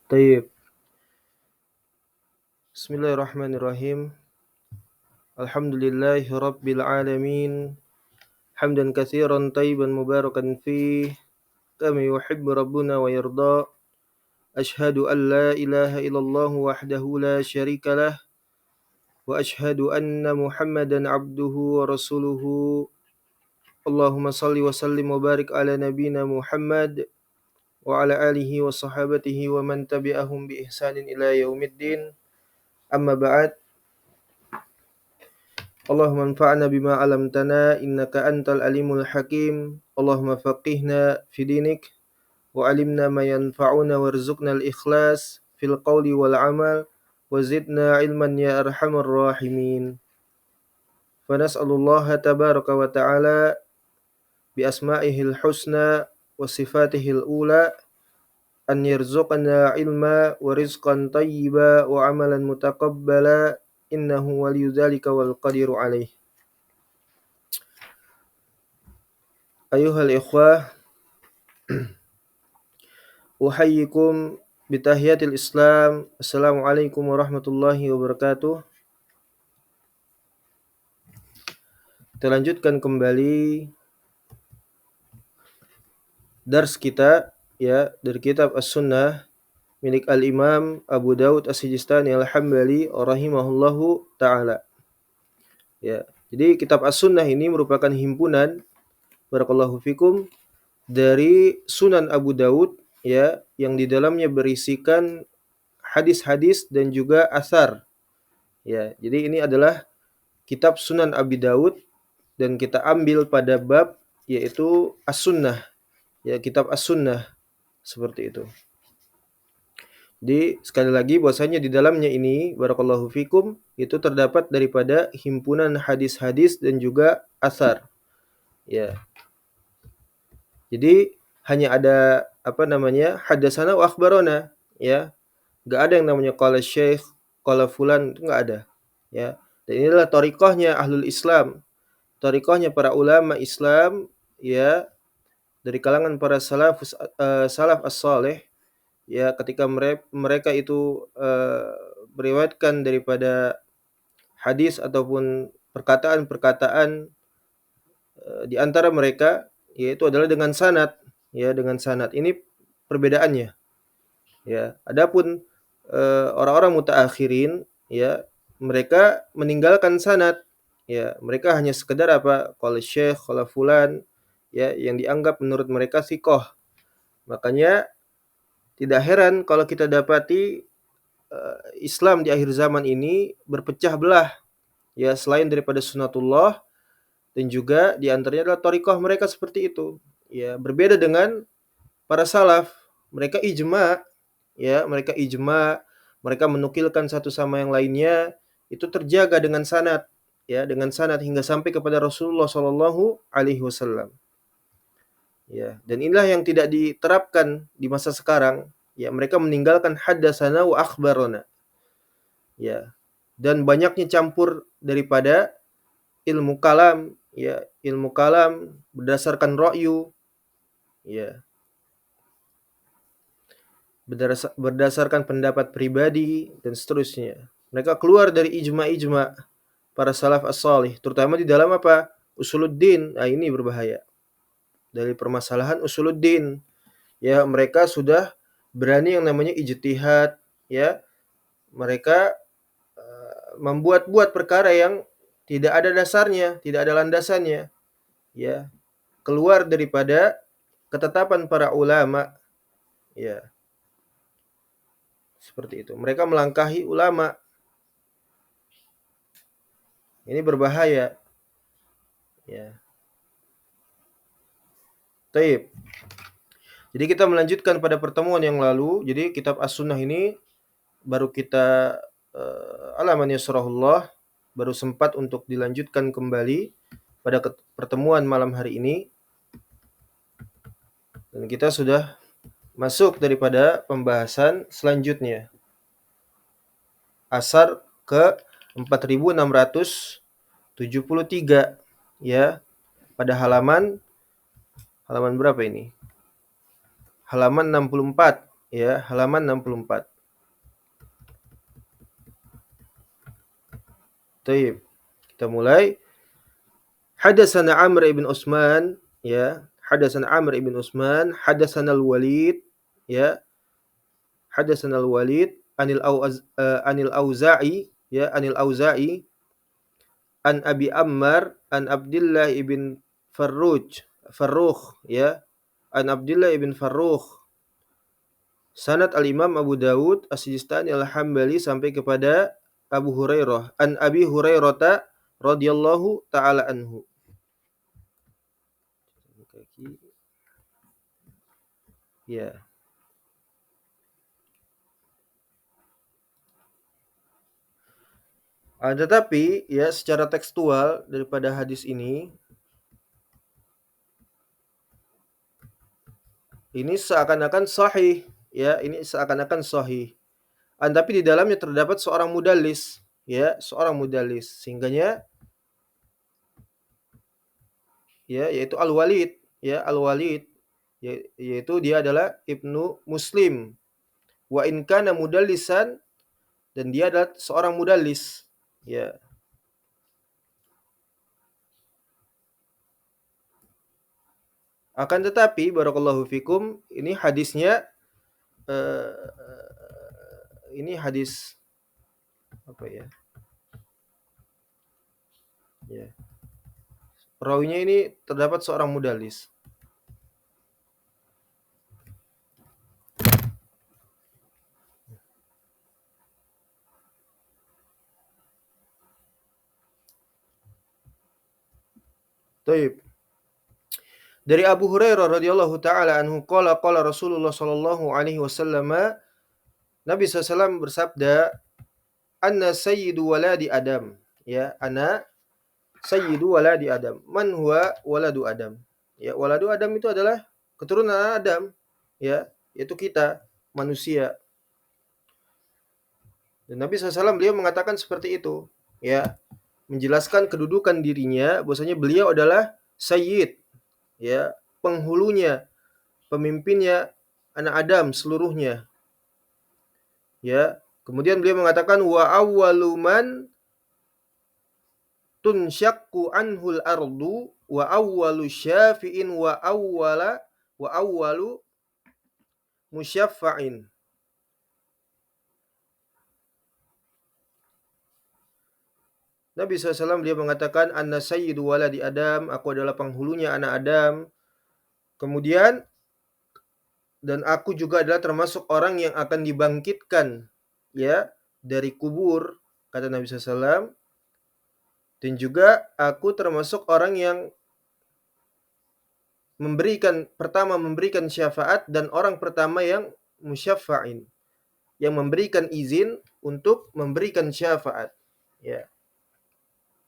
Tayyib. Bismillahirrahmanirrahim. Alhamdulillahi rabbil alamin. Hamdan katsiran tayyiban mubarakan fih, kama yuhibbu rabbuna wa yarda. Ashhadu an la ilaha illallah wahdahu la syarika lah, wa ashhadu anna Muhammadan abduhu wa rasuluhu. Allahumma salli wa sallim wa barik ala nabiyyina Muhammad wa ala alihi wa sahabatihi wa man tabi'ahum bi ihsanin ila yaumiddin. Amma ba'd. Allahumma anfa'na bima 'allamtana innaka antal alimul hakim. Allahumma faqihna fi dinik wa 'allimna ma yanfa'una warzuqna al-ikhlas fil qawli wal 'amal wa zidna 'ilman ya arhamar rahimin. Fa nas'alullaha tabaraka wa ta'ala bi asma'ihil husna wa sifatihil ula an yarzuqna 'ilma wa rizqan thayyiba wa 'amalan mutaqabbala innahu waliyyu dzalika wal qadiru 'alaih. Ayuhal ikhwah, uhayyikum bitahiyatil Islam. Assalamualaikum warahmatullahi wabarakatuh. Kita lanjutkan kembali dars kita ya dari kitab As-Sunnah milik Al-Imam Abu Daud As-Sijistani Al-Hambali rahimahullahu taala. Ya, jadi kitab As-Sunnah ini merupakan himpunan barakallahu fikum dari Sunan Abu Daud ya, yang di dalamnya berisikan hadis-hadis dan juga asar. Ya, jadi ini adalah kitab Sunan Abi Daud dan kita ambil pada bab yaitu As-Sunnah. Ya, kitab As-Sunnah seperti itu. Jadi sekali lagi bahwasanya di dalamnya ini barakallahu fikum itu terdapat daripada himpunan hadis-hadis dan juga asar. Ya. Jadi hanya ada hadatsana wa akhbarana ya. Enggak ada yang namanya qala syekh, qala fulan, itu enggak ada ya. Dan inilah thariqahnya ahlul Islam. Thariqahnya para ulama Islam ya, dari kalangan para salaf as-salih ya, ketika mereka itu meriwayatkan daripada hadis ataupun perkataan-perkataan di antara mereka yaitu adalah dengan sanad ya, dengan sanad. Ini perbedaannya ya. Adapun orang-orang mutaakhirin ya, mereka meninggalkan sanad ya, mereka hanya sekedar qala syekh, qala fulan ya, yang dianggap menurut mereka thiqah. Makanya tidak heran kalau kita dapati Islam di akhir zaman ini berpecah belah ya, selain daripada sunnatullah dan juga di antaranya adalah thariqah mereka seperti itu ya. Berbeda dengan para salaf, mereka ijma ya, mereka menukilkan satu sama yang lainnya itu terjaga dengan sanad ya, dengan sanad hingga sampai kepada Rasulullah sallallahu alaihi wasallam. Ya, dan inilah yang tidak diterapkan di masa sekarang. Ya, mereka meninggalkan haddatsana wa akhbarana. Ya. Dan banyaknya campur daripada ilmu kalam, ya, ilmu kalam berdasarkan ra'yu, ya. Berdasarkan pendapat pribadi dan seterusnya. Mereka keluar dari ijma' para salaf as-salih, terutama di dalam usuluddin. Nah, ini berbahaya. Dari permasalahan usuluddin ya, mereka sudah berani yang namanya ijtihad ya. Mereka membuat-buat perkara yang tidak ada dasarnya, tidak ada landasannya ya, keluar daripada ketetapan para ulama ya. Seperti itu. Mereka melangkahi ulama. Ini berbahaya ya. Taib. Jadi kita melanjutkan pada pertemuan yang lalu. Jadi kitab As-Sunnah ini baru kita alaman yasrahullah, baru sempat untuk dilanjutkan kembali pada pertemuan malam hari ini. Dan kita sudah masuk daripada pembahasan selanjutnya. Asar ke 4673 ya. Pada halaman berapa ini? Halaman 64 ya, halaman 64. Baik, kita mulai. Hadatsana Amr ibn Utsman, ya. Hadatsana Amr ibn Utsman, hadatsana Al-Walid, ya. Hadatsana Al-Walid anil Auza'i, ya, anil Auza'i an Abi Ammar an Abdullah ibn Farrukh, ya. An Abdullah ibn Farrukh. Sanad Al-Imam Abu Dawud As-Sijistani Al-Hambali sampai kepada Abu Hurairah. An Abi Hurairah radhiyallahu taala anhu. Ya. Tetapi ya secara tekstual daripada hadis ini seakan-akan sahih, ya, ini seakan-akan sahih. Tapi di dalamnya terdapat seorang mudallis, ya, seorang mudallis, sehingganya ya yaitu Al-Walid, ya, Al-Walid, yaitu dia adalah Ibnu Muslim. Wa in kana mudallisan, dan dia adalah seorang mudallis, ya. Akan tetapi barakallahu fikum, ini hadisnya ini hadis apa ya? Ya. Rawinya ini terdapat seorang mudallis. Taib. Dari Abu Hurairah radhiyallahu taala anhu qala Rasulullah sallallahu alaihi wasallam, Nabi SAW bersabda, "Anna sayyidu waladi Adam." Ya, ana sayyidu waladi Adam. Man huwa waladu Adam? Ya, waladu Adam itu adalah keturunan Adam, ya, yaitu kita manusia. Dan Nabi SAW beliau mengatakan seperti itu, ya, menjelaskan kedudukan dirinya bahwasanya beliau adalah sayyid, ya, penghulunya, pemimpinnya anak Adam seluruhnya. Ya, kemudian beliau mengatakan wa awwalu man tunsyaqqu anhul ardu wa awwalu syafi'in wa awwalu musyaffa'in. Nabi SAW beliau mengatakan anna sayyidu waladi Adam, aku adalah penghulunya anak Adam. Kemudian dan aku juga adalah termasuk orang yang akan dibangkitkan, ya, dari kubur, kata Nabi SAW. Dan juga aku termasuk orang yang pertama memberikan syafaat dan orang pertama yang musyaffa'in, yang memberikan izin untuk memberikan syafaat, ya.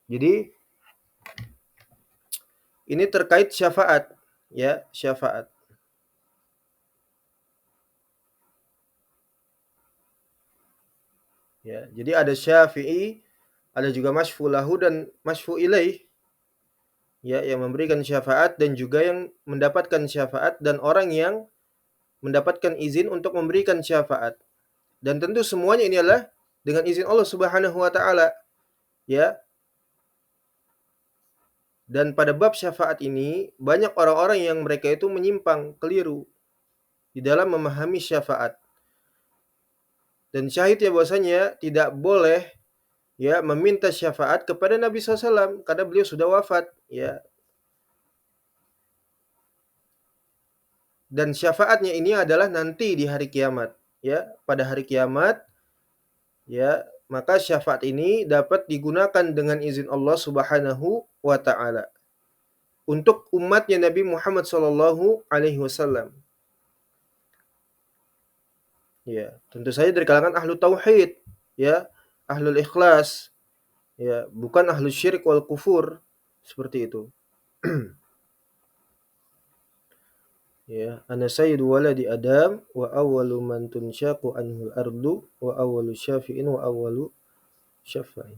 Jadi ini terkait syafaat, ya, syafaat. Ya, jadi ada syafi'i, ada juga masyfu' lahu dan masyfu' ilaih, ya, yang memberikan syafaat dan juga yang mendapatkan syafaat dan orang yang mendapatkan izin untuk memberikan syafaat. Dan tentu semuanya ini adalah dengan izin Allah Subhanahu wa taala, ya. Dan pada bab syafaat ini banyak orang-orang yang mereka itu menyimpang, keliru di dalam memahami syafaat. Dan syahid ya bahwasanya tidak boleh, ya, meminta syafaat kepada Nabi SAW karena beliau sudah wafat, ya. Dan syafaatnya ini adalah nanti di hari kiamat, ya. Pada hari kiamat, ya, maka syafaat ini dapat digunakan dengan izin Allah Subhanahu wa taala untuk umatnya Nabi Muhammad sallallahu alaihi wasallam. Ya, tentu saja dari kalangan ahlu tauhid, ya, ahlul ikhlas, ya, bukan ahlu syirik wal kufur, seperti itu. Ya, ana sayyidu waladi Adam wa awwalu man tunsyaqu anhul ardu wa awwalu syafi'in wa awwalu syafa'in.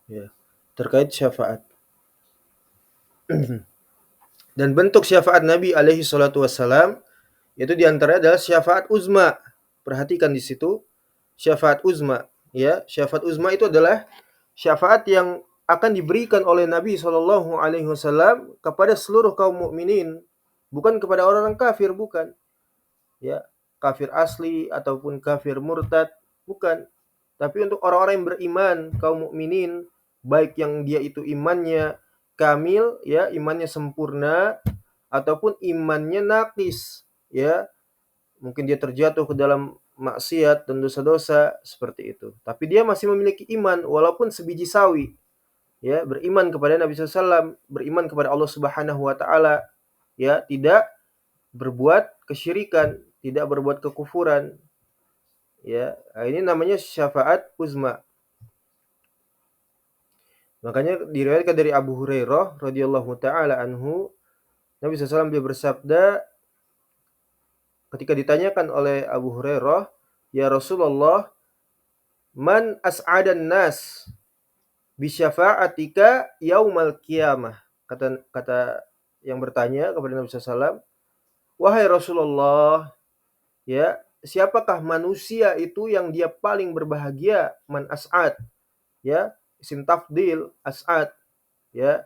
Ya, terkait syafaat. Dan bentuk syafaat Nabi alaihi salatu wassalam Yaitu di antaranya adalah syafaat uzma. Perhatikan di situ, syafaat uzma, ya. Syafaat uzma itu adalah syafaat yang akan diberikan oleh Nabi Shallallahu alaihi wasallam kepada seluruh kaum mukminin, bukan kepada orang-orang kafir, bukan. Ya, kafir asli ataupun kafir murtad, bukan. Tapi untuk orang-orang yang beriman, kaum mukminin, baik yang dia itu imannya kamil, ya, imannya sempurna, ataupun imannya naqis, ya. Mungkin dia terjatuh ke dalam maksiat dan dosa-dosa seperti itu. Tapi dia masih memiliki iman walaupun sebiji sawi, ya, beriman kepada Nabi SAW, beriman kepada Allah Subhanahu wa taala, ya, tidak berbuat kesyirikan, tidak berbuat kekufuran, ya. Nah, ini namanya syafaat uzma. Makanya diriwayatkan dari Abu Hurairah radhiyallahu taala anhu, Nabi SAW dia bersabda ketika ditanyakan oleh Abu Hurairah, "Ya Rasulullah, man as'adan nas bi syafa'atika yaumal qiyamah?" Kata yang bertanya kepada Nabi SAW, "Wahai Rasulullah, ya, siapakah manusia itu yang dia paling berbahagia?" Man as'ad, ya, isim tafdil as'ad, ya,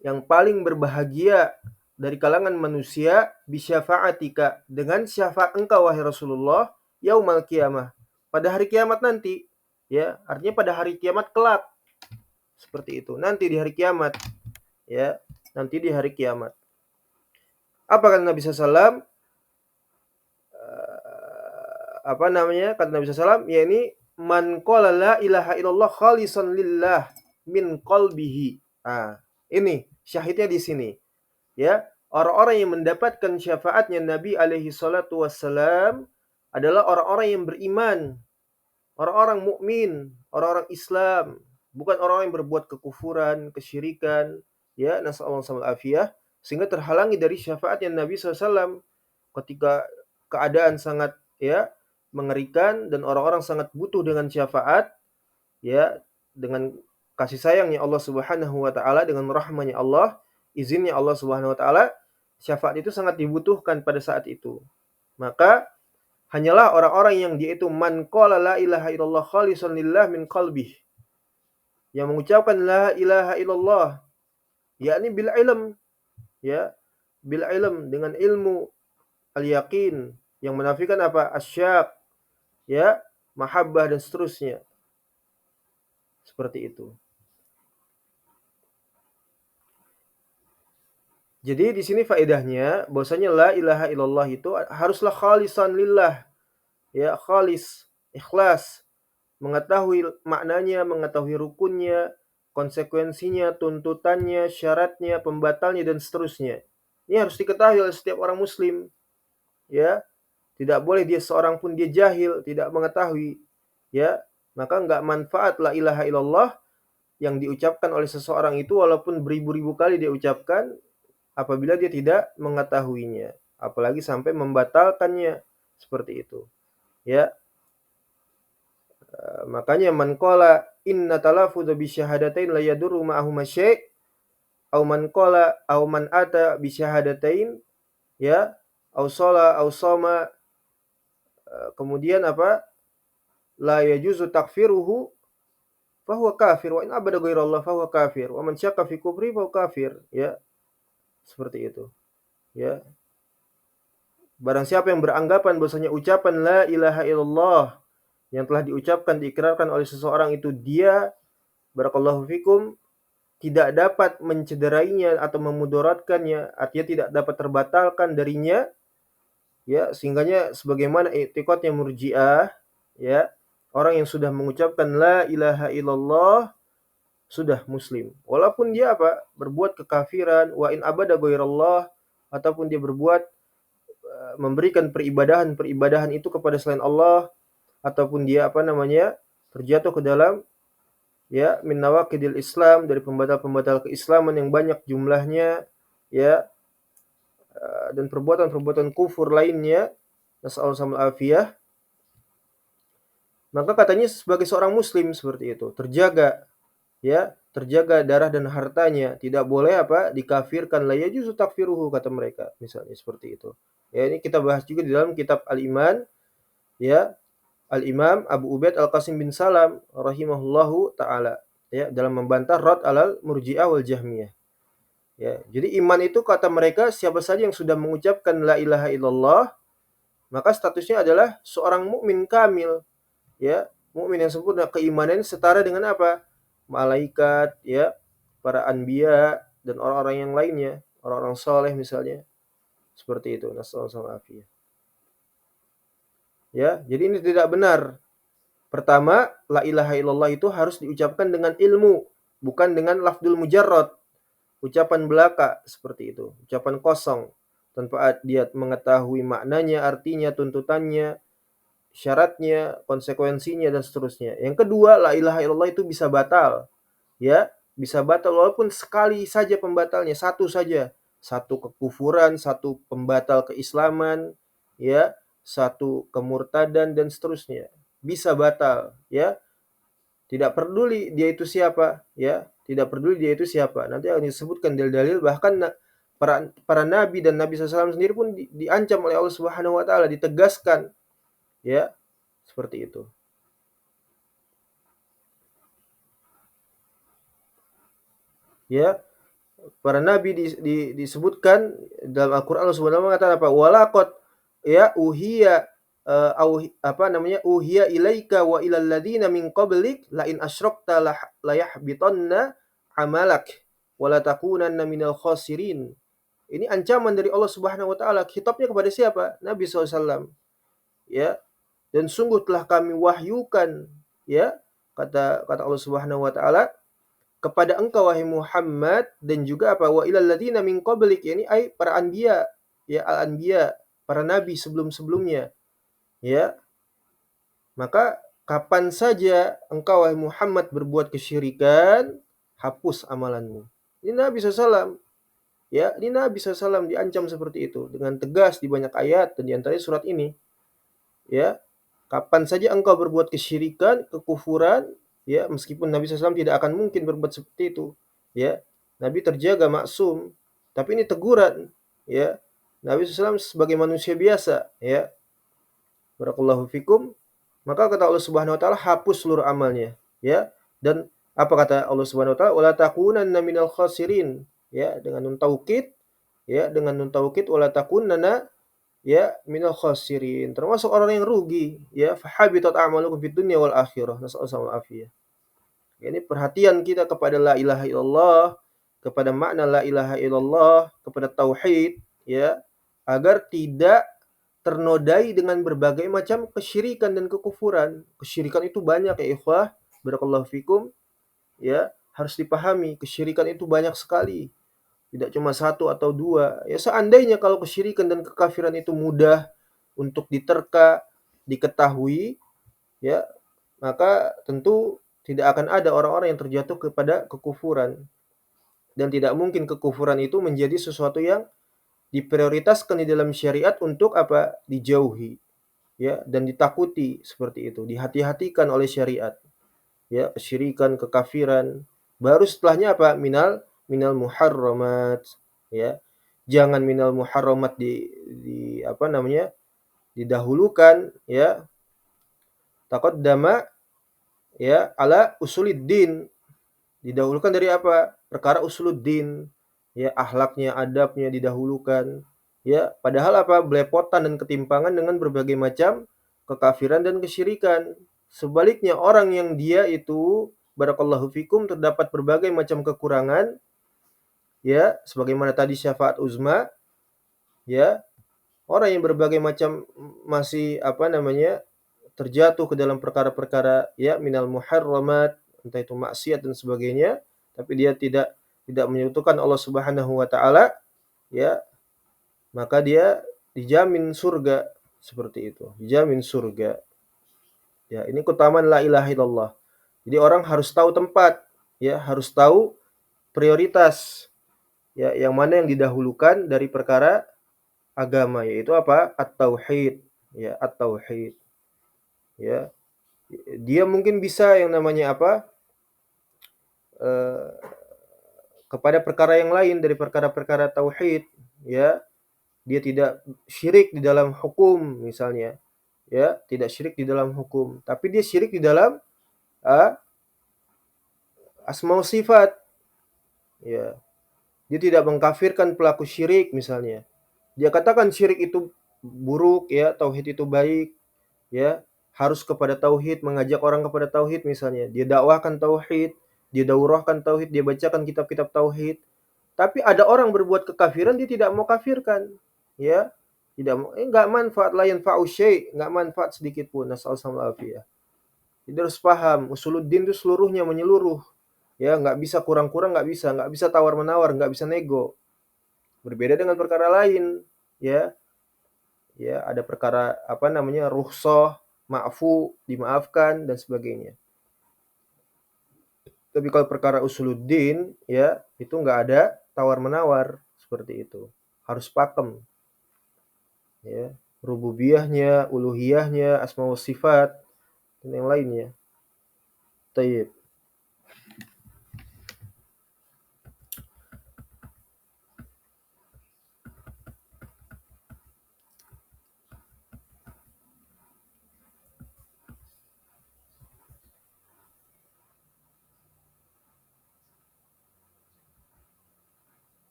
yang paling berbahagia dari kalangan manusia bisyafa'atika, dengan syafaat engkau wahai Rasulullah, yaumal qiyamah, pada hari kiamat nanti, ya, artinya pada hari kiamat kelak, seperti itu, nanti di hari kiamat, ya, nanti di hari kiamat. Apa kata Nabi SAW? Apa namanya? Kata Nabi SAW, yakni man qala la ilaha illallah khalisan lillah min qalbihi. Ah, ini syahidnya di sini. Ya, orang-orang yang mendapatkan syafaatnya Nabi alaihi salatu wassalam adalah orang-orang yang beriman, orang-orang mukmin, orang-orang Islam, bukan orang yang berbuat kekufuran, kesyirikan, ya, nasallallahu alaihi afiyah, sehingga terhalangi dari syafaatnya Nabi SAW ketika keadaan sangat, ya, mengerikan dan orang-orang sangat butuh dengan syafaat, ya, dengan kasih sayangnya Allah Subhanahu wa taala, dengan rahmanya Allah, izinnya Allah Subhanahu wa taala, syafaat itu sangat dibutuhkan pada saat itu. Maka hanyalah orang-orang yang dia itu man qala la ilaha illallah khalisan lillah min qalbih, yang mengucapkan la ilaha illallah, yakni bil ilm, ya, bil ilm, dengan ilmu, al yaqin, yang menafikan apa? Asyak, ya, mahabbah dan seterusnya. Seperti itu. Jadi di sini faedahnya bahwasanya la ilaha illallah itu haruslah khalisan lillah, ya, khalis, ikhlas, mengetahui maknanya, mengetahui rukunnya, konsekuensinya, tuntutannya, syaratnya, pembatalnya dan seterusnya. Ini harus diketahui oleh setiap orang muslim, ya. Tidak boleh dia seorang pun dia jahil, tidak mengetahui, ya. Maka enggak manfaat la ilaha illallah yang diucapkan oleh seseorang itu walaupun beribu-ribu kali dia ucapkan, apabila dia tidak mengetahuinya, apalagi sampai membatalkannya, seperti itu, ya. Makanya man qala inna talaffuz bi syahadatain la yadurru ma'ahuma syai' au man qala au man ata bi syahadatain, ya, au shala au sama, kemudian apa, la yajuzu takfiruhu fa huwa kafir wa in abada ghairallah fa huwa kafir wa man syakka fi kufri fa huwa kafir, ya, seperti itu, ya. Barang siapa yang beranggapan bahwasanya ucapan la ilaha illallah yang telah diucapkan, diikrarkan oleh seseorang itu, dia, barakallahu fikum, tidak dapat mencederainya atau memudaratkannya, artinya tidak dapat terbatalkan darinya, ya, sehingganya sebagaimana i'tiqadnya Murji'ah, ya, orang yang sudah mengucapkan la ilaha illallah sudah muslim, walaupun dia apa? Berbuat kekafiran, wa in abada ghairallah, ataupun dia berbuat memberikan peribadahan itu kepada selain Allah, ataupun dia apa namanya? Terjatuh ke dalam, ya, min nawaqidil Islam, dari pembatal-pembatal keislaman yang banyak jumlahnya, ya, dan perbuatan-perbuatan kufur lainnya, nasallallahu afiyah, maka katanya sebagai seorang muslim seperti itu terjaga, ya, terjaga darah dan hartanya, tidak boleh apa? Dikafirkan, la yajuzu takfiruhu, kata mereka, misalnya seperti itu, Ya, ini kita bahas juga di dalam kitab Al-Iman, ya, Al-Imam Abu Ubaid Al-Qasim bin Salam rahimahullahu taala, ya, dalam membantah rad alal Murji'ah wal Jahmiyah. Ya, jadi iman itu kata mereka siapa saja yang sudah mengucapkan la ilaha illallah, maka statusnya adalah seorang mukmin kamil, ya, mukmin yang sempurna. Keimanan setara dengan apa? Malaikat, ya, para anbiya dan orang-orang yang lainnya, orang-orang soleh misalnya. Seperti itu. Nasallallahu alaihi. Ya, jadi ini tidak benar. Pertama, la ilaha illallah itu harus diucapkan dengan ilmu, bukan dengan lafdul mujarrad, ucapan belaka seperti itu, ucapan kosong tanpa dia mengetahui maknanya, artinya, tuntutannya, syaratnya, konsekuensinya dan seterusnya. Yang kedua, la ilaha illallah itu bisa batal. Ya, bisa batal walaupun sekali saja pembatalnya, satu saja. Satu kekufuran, satu pembatal keislaman, ya, satu kemurtadan dan seterusnya. Bisa batal, ya. Tidak peduli dia itu siapa, ya. Tidak peduli dia itu siapa. Nanti akan disebutkan dalil-dalil, bahkan para nabi dan Nabi SAW sendiri pun diancam oleh Allah Subhanahu wa taala, ditegaskan, ya, seperti itu. Ya, para nabi disebutkan dalam Al-Qur'an, Allah Subhanahu wa taala mengatakan apa? Walaqad, ya, uhiya uhiya ilaika wa ilal ladzina min qablik la in asyrakta la yahbitanna amalak wa la takunanna minal khasirin. Ini ancaman dari Allah Subhanahu wa taala. Khitabnya kepada siapa? Nabi SAW. Ya, dan sungguh telah kami wahyukan, ya, kata Allah Subhanahu wa taala, kepada engkau wahai Muhammad, dan juga apa, wa ilal ladzina min qablik, ini ay para anbiya, ya, al-anbiya, para nabi sebelum-sebelumnya, ya. Maka kapan saja engkau wahai Muhammad berbuat kesyirikan, hapus amalanmu. Ini Nabi SAW, ya, ini Nabi SAW diancam seperti itu dengan tegas di banyak ayat, dan di antaranya surat ini, ya. Kapan saja engkau berbuat kesyirikan, kekufuran, ya, meskipun Nabi SAW tidak akan mungkin berbuat seperti itu, ya. Nabi terjaga maksum, tapi ini teguran, ya. Nabi SAW sebagai manusia biasa, ya. Barakallahu fikum. Maka kata Allah Subhanahu wa taala, hapus seluruh amalnya, ya. Dan apa kata Allah Subhanahu wa taala? Wala takunanna minal khasirin, ya, dengan nun taukid, ya, dengan nun taukid, wala takunanna, ya, minal khasirin, termasuk orang yang rugi, ya, fahabitat a'malukum fid dunya wal akhirah, nasallallahu alaihi. Ini perhatian kita kepada la ilaha illallah, kepada makna la ilaha illallah, kepada tauhid, ya, agar tidak ternodai dengan berbagai macam kesyirikan dan kekufuran. Kesyirikan itu banyak, ya ikhwah, barakallahu fikum, ya, harus dipahami, kesyirikan itu banyak sekali. Tidak cuma satu atau dua. Ya, seandainya kalau kesyirikan dan kekafiran itu mudah untuk diterka, diketahui, ya, maka tentu tidak akan ada orang-orang yang terjatuh kepada kekufuran. Dan tidak mungkin kekufuran itu menjadi sesuatu yang diprioritaskan di dalam syariat untuk apa? Dijauhi, ya, dan ditakuti seperti itu, dihati-hatikan oleh syariat. Ya, kesyirikan, kekafiran. Baru setelahnya apa? Minal muharramat, ya. Jangan minal muharramat di apa namanya? Didahulukan, ya. Taqaddama, ya, ala usuluddin. Didahulukan dari apa? Perkara usuluddin. Ya, akhlaknya, adabnya didahulukan. Ya, padahal apa? Belepotan dan ketimpangan dengan berbagai macam kekafiran dan kesyirikan. Sebaliknya orang yang dia itu, barakallahu fikum, terdapat berbagai macam kekurangan, ya, sebagaimana tadi syafaat uzma, ya, orang yang berbagai macam masih apa namanya? Terjatuh ke dalam perkara-perkara, ya, minal muharramat, entah itu maksiat dan sebagainya, tapi dia tidak menyekutukan Allah Subhanahu wa taala, ya, maka dia dijamin surga, seperti itu, dijamin surga. Ya, ini keutamaan la ilaha illallah. Jadi orang harus tahu tempat, ya, harus tahu prioritas, ya, yang mana yang didahulukan dari perkara agama, yaitu apa? At-tauhid, ya, at-tauhid. Ya, dia mungkin bisa yang namanya apa? Kepada perkara yang lain dari perkara-perkara tauhid, ya, dia tidak syirik di dalam hukum misalnya, ya, tidak syirik di dalam hukum, tapi dia syirik di dalam asma wa sifat, ya. Dia tidak mengkafirkan pelaku syirik misalnya. Dia katakan syirik itu buruk, ya, tauhid itu baik, ya, harus kepada tauhid, mengajak orang kepada tauhid misalnya. Dia dakwahkan tauhid, dia daurahkan tauhid, dia bacakan kitab-kitab tauhid. Tapi ada orang berbuat kekafiran, dia tidak mau kafirkan, ya. Tidak mau, enggak manfaat, la yanfa'u syai', enggak manfaat sedikit pun. Nasallallahu alaihi. Jadi harus paham, usuluddin itu seluruhnya menyeluruh. Ya, nggak bisa kurang-kurang, nggak bisa tawar-menawar, nggak bisa nego. Berbeda dengan perkara lain, ya. Ya, ada perkara apa namanya? Rukhsah, ma'fu, dimaafkan dan sebagainya. Tapi kalau perkara usuluddin, ya, itu nggak ada tawar-menawar seperti itu. Harus pakem, ya. Rububiyahnya, uluhiyahnya, asma wa sifat dan yang lainnya. Tayyib.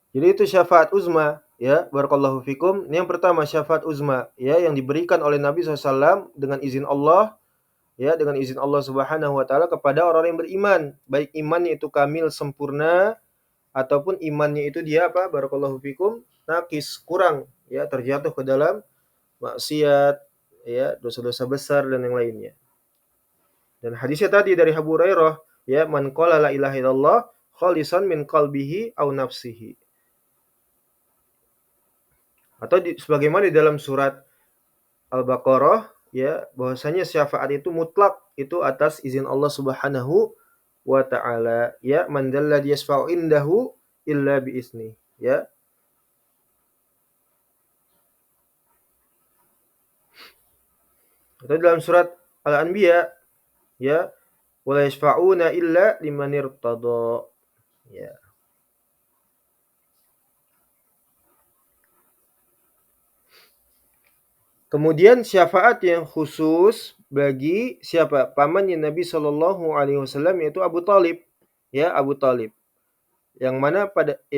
Jadi itu syafaat uzma, ya, barakallahu fikum. Ini yang pertama syafaat uzma, ya, yang diberikan oleh Nabi SAW dengan izin Allah, ya, dengan izin Allah Subhanahu wa taala kepada orang yang beriman, baik imannya itu kamil sempurna ataupun imannya itu dia apa? Barakallahu fikum, nakis, kurang, ya, terjatuh ke dalam maksiat, ya, dosa-dosa besar dan yang lainnya. Dan hadisnya tadi dari Abu Hurairah, ya, man qala la ilaha illallah khalisan min qalbihi aw nafsihi. Atau sebagaimana di dalam surat Al-Baqarah, ya, bahwasanya syafaat itu mutlak, itu atas izin Allah Subhanahu wa taala, ya, man dzalladzi yashfa'u indahu illa biizni, ya. Atau dalam surat Al-Anbiya, ya, wala yashfa'una illa liman irtada, ya. Kemudian syafaat yang khusus bagi siapa? Pamannya Nabi Shallallahu alaihi wasallam, yaitu Abu Thalib. Ya, Abu Thalib. Yang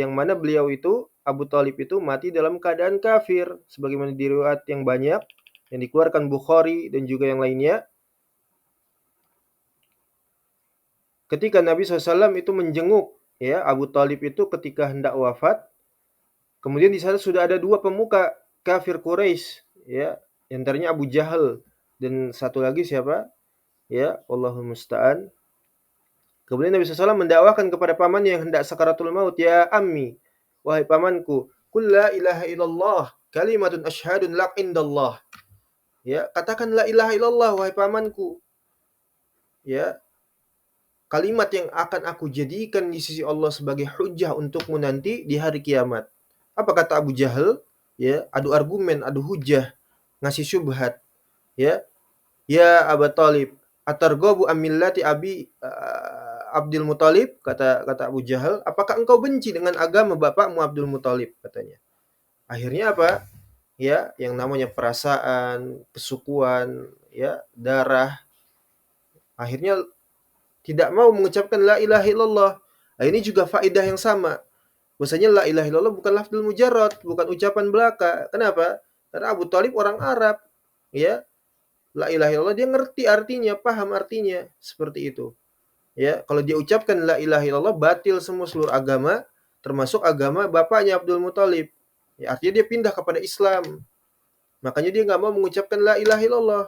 mana beliau itu, Abu Thalib itu mati dalam keadaan kafir sebagaimana di riwayat yang banyak yang dikeluarkan Bukhari dan juga yang lainnya. Ketika Nabi SAW itu menjenguk, ya, Abu Thalib itu ketika hendak wafat, kemudian di sana sudah ada dua pemuka kafir Quraisy, ya, antaranya Abu Jahal dan satu lagi siapa? Ya, Allahul musta'an. Kemudian Nabi SAW mendakwahkan kepada paman yang hendak sakaratul maut, ya ammi, wahai pamanku, qul la ilaha illallah kalimatun asyhadun lak indallah. Ya, katakan la ilaha illallah wahai pamanku. Ya, kalimat yang akan aku jadikan di sisi Allah sebagai hujjah untukmu nanti di hari kiamat. Apa kata Abu Jahal? Ya, adu argumen, adu hujjah, ngasih syubhat. Ya, ya Abu Talib, atarghabu amillati abi Abdul Muthalib, kata Abu Jahal, apakah engkau benci dengan agama bapakmu Abdul Muthalib, katanya. Akhirnya apa? Ya, yang namanya perasaan, kesukuan, ya, darah, akhirnya tidak mau mengucapkan la ilaha illallah. Nah, ini juga faedah yang sama. Bahwasanya la ilaha illallah bukan lafzul mujarrad, bukan ucapan belaka. Kenapa? Karena Abu Thalib orang Arab, ya. La ilaha illallah dia ngerti artinya, paham artinya, seperti itu. Ya, kalau dia ucapkan la ilaha illallah batil semua seluruh agama, termasuk agama bapaknya Abdul Muthalib. Ya, artinya dia pindah kepada Islam. Makanya dia nggak mau mengucapkan la ilaha illallah.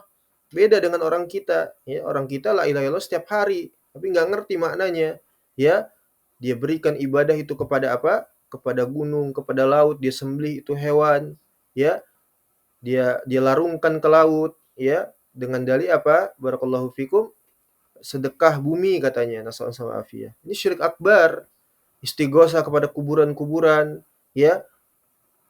Beda dengan orang kita. Ya, orang kita la ilaha illallah setiap hari, tapi nggak ngerti maknanya. Ya, dia berikan ibadah itu kepada apa? Kepada gunung, kepada laut, dia sembelih itu hewan. Ya, dia larungkan ke laut. Ya, dengan dalih apa? Barakallahu fikum, sedekah bumi katanya, nasallallahu alaihi. Ini syirik akbar, istighosah kepada kuburan-kuburan, ya,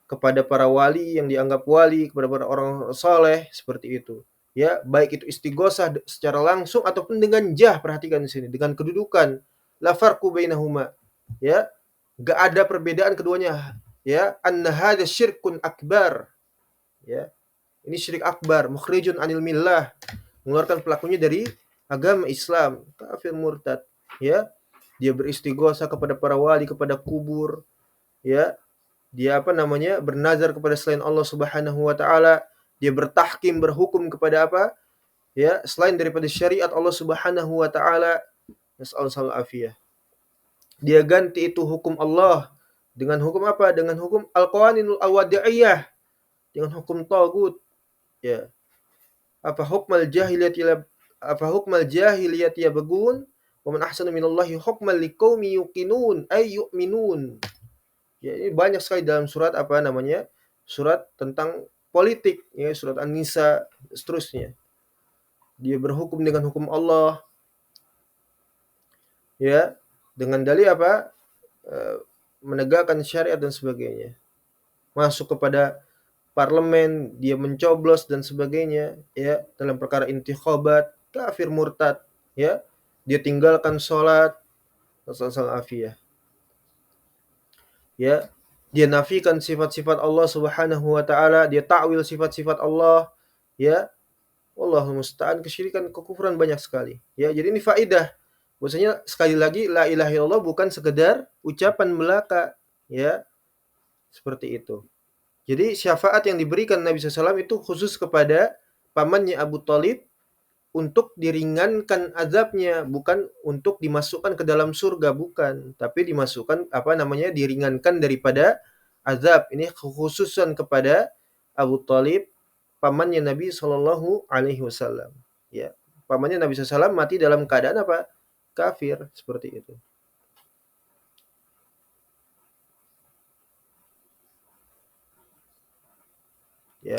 kepada para wali yang dianggap wali, kepada para orang soleh, seperti itu. Ya, baik itu istighosah secara langsung ataupun dengan jah, perhatikan di sini, dengan kedudukan. La farqu bainahuma. Ya, enggak ada perbedaan keduanya. Ya, anna hadza syirkun akbar. Ya, ini syirik akbar, mukhrijun anil millah, mengeluarkan pelakunya dari agama Islam, kafir murtad. Ya, dia beristighosa kepada para wali, kepada kubur, ya. Dia bernazar kepada selain Allah Subhanahu wa taala, dia bertahkim, berhukum kepada apa? Ya, selain daripada syariat Allah Subhanahu wa taala. Nas'alul afiyah. Dia ganti itu hukum Allah dengan hukum apa? Dengan hukum al-qawaninul al-wadi'iyah, dengan hukum tagut. Ya. Apa hukmal jahiliyati apa hukmal jahiliyati yabghun wa man ahsanu minallahi hukman liqaumi yuqinun ay yu'minun. Ya, ini banyak sekali dalam surat surat tentang politik, ya, surat An-Nisa, seterusnya. Dia berhukum dengan hukum Allah, ya, dengan dalil apa? Menegakkan syariat dan sebagainya. Masuk kepada parlemen, dia mencoblos dan sebagainya, ya, dalam perkara intikhabat, kafir murtad, ya. Dia tinggalkan salat, nasallahu afiyah. Ya, dia nafikan sifat-sifat Allah Subhanahu wa taala, dia takwil sifat-sifat Allah, ya. Wallahu musta'an, kesyirikan, kekufuran banyak sekali. Ya, jadi ini faidah. Bahwasanya sekali lagi la ilaha illallah bukan sekedar ucapan belaka, ya. Seperti itu. Jadi syafaat yang diberikan Nabi SAW itu khusus kepada pamannya Abu Thalib untuk diringankan azabnya, bukan untuk dimasukkan ke dalam surga, bukan, tapi dimasukkan diringankan daripada azab. Ini khususan kepada Abu Thalib, pamannya Nabi Shallallahu alaihi wasallam. Ya, pamannya Nabi SAW mati dalam keadaan apa? Kafir, seperti itu. Ya.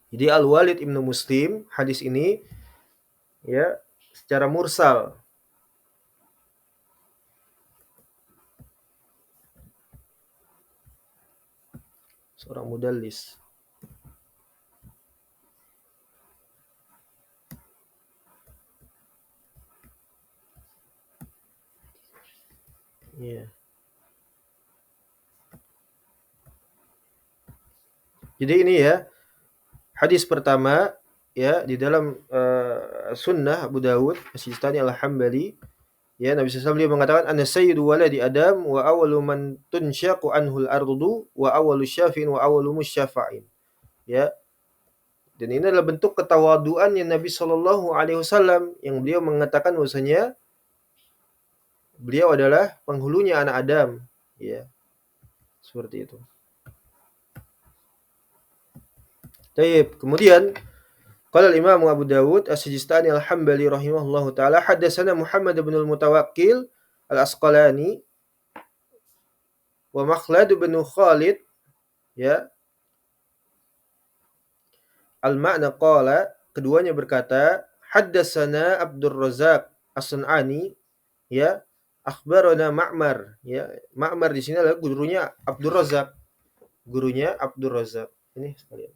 Jadi Al-Walid Ibnu Muslim, hadis ini, ya, secara mursal. Seorang mudallis. Ya. Jadi ini, ya, hadis pertama, ya, di dalam sunnah Abu Dawud, As-Sistani Al-Hambali, ya, Nabi SAW dia mengatakan ana sayyidu waladi Adam wa awwalu man tunsyaqu anhul ardu wa awwalu syafi'in wa awwalu musyafa'in. Ya. Dan ini adalah bentuk ketawaduannya Nabi Shallallahu alaihi wasallam yang beliau mengatakan bahwasanya beliau adalah penghulunya anak Adam, ya. Seperti itu. Baik, kemudian qala al-Imam Abu Dawud As-Sijistani Al-Hambali rahimahullahu taala haddatsana Muhammad bin al-Mutawakkil Al-Asqalani wa Makhlad bin Khalid, ya. Al-Ma'na qala, keduanya berkata, haddatsana Abdur Razzaq As-Sun'ani, ya, akhbarana Ma'mar, ya. Ma'mar di sini adalah gurunya Abdur Razzaq. Gurunya Abdur Razzaq. Ini sekalian.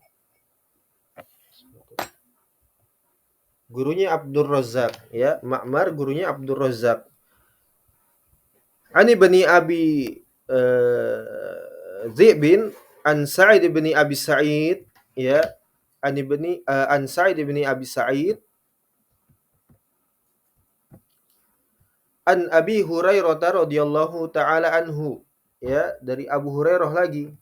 Gurunya Abdur Razzaq, ya. Ma'mar gurunya Abdur Razzaq. Ani bani Abi Dzibin an Sa'id bin Abi Sa'id, ya. An Sa'id bin Abi Sa'id an Abi Hurairah radhiyallahu taala anhu, ya, dari Abu Hurairah lagi.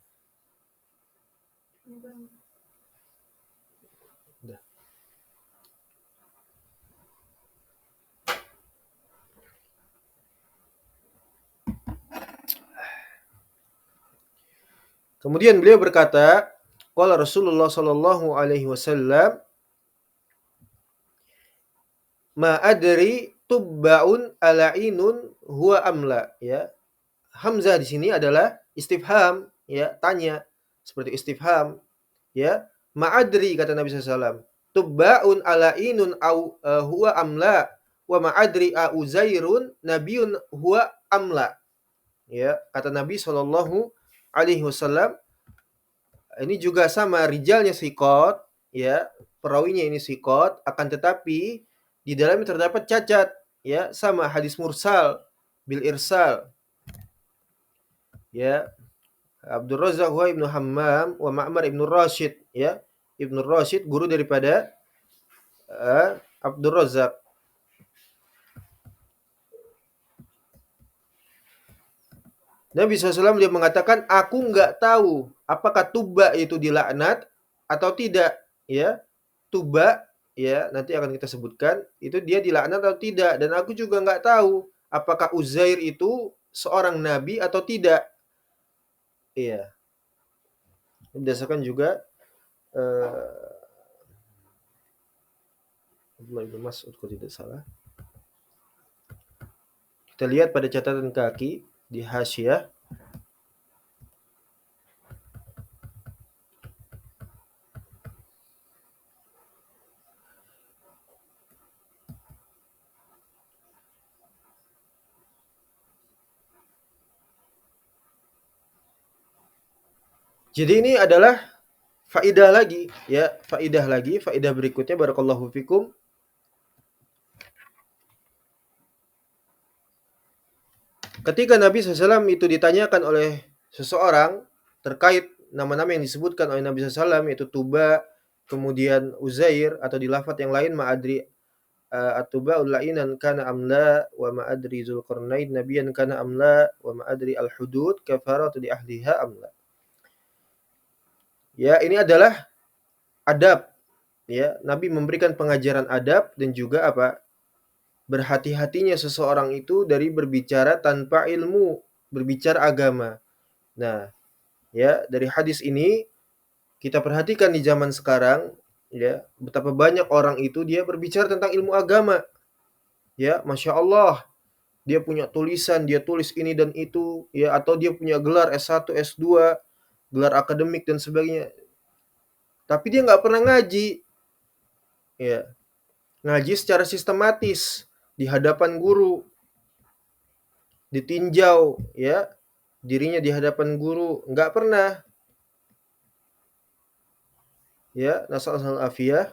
Kemudian beliau berkata, qala Rasulullah sallallahu alaihi wasallam, ma adri tubba'un ala'inun huwa amla, ya. Hamzah di sini adalah istifham, ya, tanya, seperti istifham, ya. Ma adri, kata Nabi SAW, tubba'un ala'inun au huwa amla wa ma adri a uzairun nabiyun huwa amla, ya. Kata Nabi sallallahu alaihi wasallam, ini juga sama, rijalnya thiqat, ya, perawinya ini thiqat, akan tetapi di dalamnya terdapat cacat, ya, sama hadis mursal bil irsal, ya. Abdul Razzaq wa Ibnu Hammam wa Ma'mar Ibnu Rashid, ya. Ibnu Rashid guru daripada Abdul Razzaq. Nabi SAW dia mengatakan, aku nggak tahu apakah Tuba itu dilaknat atau tidak, ya. Tuba, ya, nanti akan kita sebutkan itu dia dilaknat atau tidak, dan aku juga nggak tahu apakah Uzair itu seorang nabi atau tidak. Iya, berdasarkan juga Abdullah bin Mas'ud kalau tidak salah. Kita lihat pada catatan kaki di hasyiah. Jadi ini adalah faidah lagi, ya, faidah lagi, faidah berikutnya barakallahu fikum. Ketika Nabi SAW itu ditanyakan oleh seseorang terkait nama-nama yang disebutkan oleh Nabi SAW, yaitu Tuba, kemudian Uzair, atau di lafaz yang lain ma'adri at-Tuba ulainan kana amla wa ma'adri Zulqarnain nabiyan kana amla wa ma'adri al-hudud kafaratu di ahliha amla. Ya, ini adalah adab, ya. Nabi memberikan pengajaran adab dan juga apa? Berhati-hatinya seseorang itu dari berbicara tanpa ilmu, berbicara agama. Nah, ya, dari hadis ini kita perhatikan di zaman sekarang, ya, betapa banyak orang itu dia berbicara tentang ilmu agama. Ya, Masya Allah, dia punya tulisan, dia tulis ini dan itu, ya, atau dia punya gelar S1, S2, gelar akademik dan sebagainya. Tapi dia nggak pernah ngaji, ya, ngaji secara sistematis di hadapan guru, ditinjau, ya, dirinya di hadapan guru, nggak pernah, ya. Nasallallahu afiyah.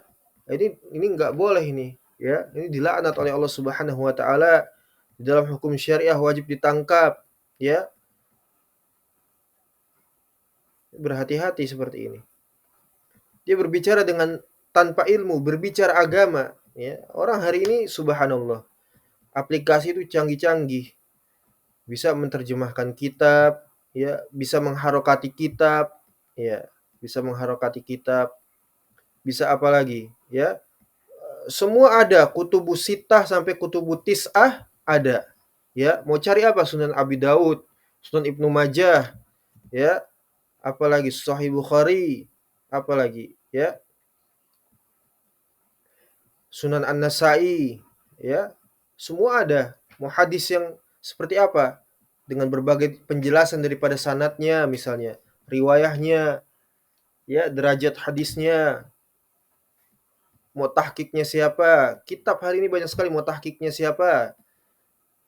Ini nggak boleh ini, ya. Ini dilaknat oleh Allah Subhanahu wa taala. Di dalam hukum syariah wajib ditangkap, ya. Berhati-hati seperti ini. Dia berbicara dengan tanpa ilmu, berbicara agama, ya. Orang hari ini subhanallah, aplikasi itu canggih-canggih. Bisa menerjemahkan kitab, ya, bisa mengharokati kitab, ya, bisa mengharokati kitab, bisa apa lagi, ya? Semua ada, kutubus sittah sampai kutubus tis'ah ada. Ya, mau cari apa? Sunan Abi Daud, Sunan Ibnu Majah, ya, apalagi Sahih Bukhari, apalagi, ya, Sunan An-Nasa'i, ya. Semua ada. Mau hadis yang seperti apa? Dengan berbagai penjelasan daripada sanadnya misalnya, riwayahnya, ya, derajat hadisnya, mau tahkiknya siapa? Kitab hari ini banyak sekali mau tahkiknya siapa?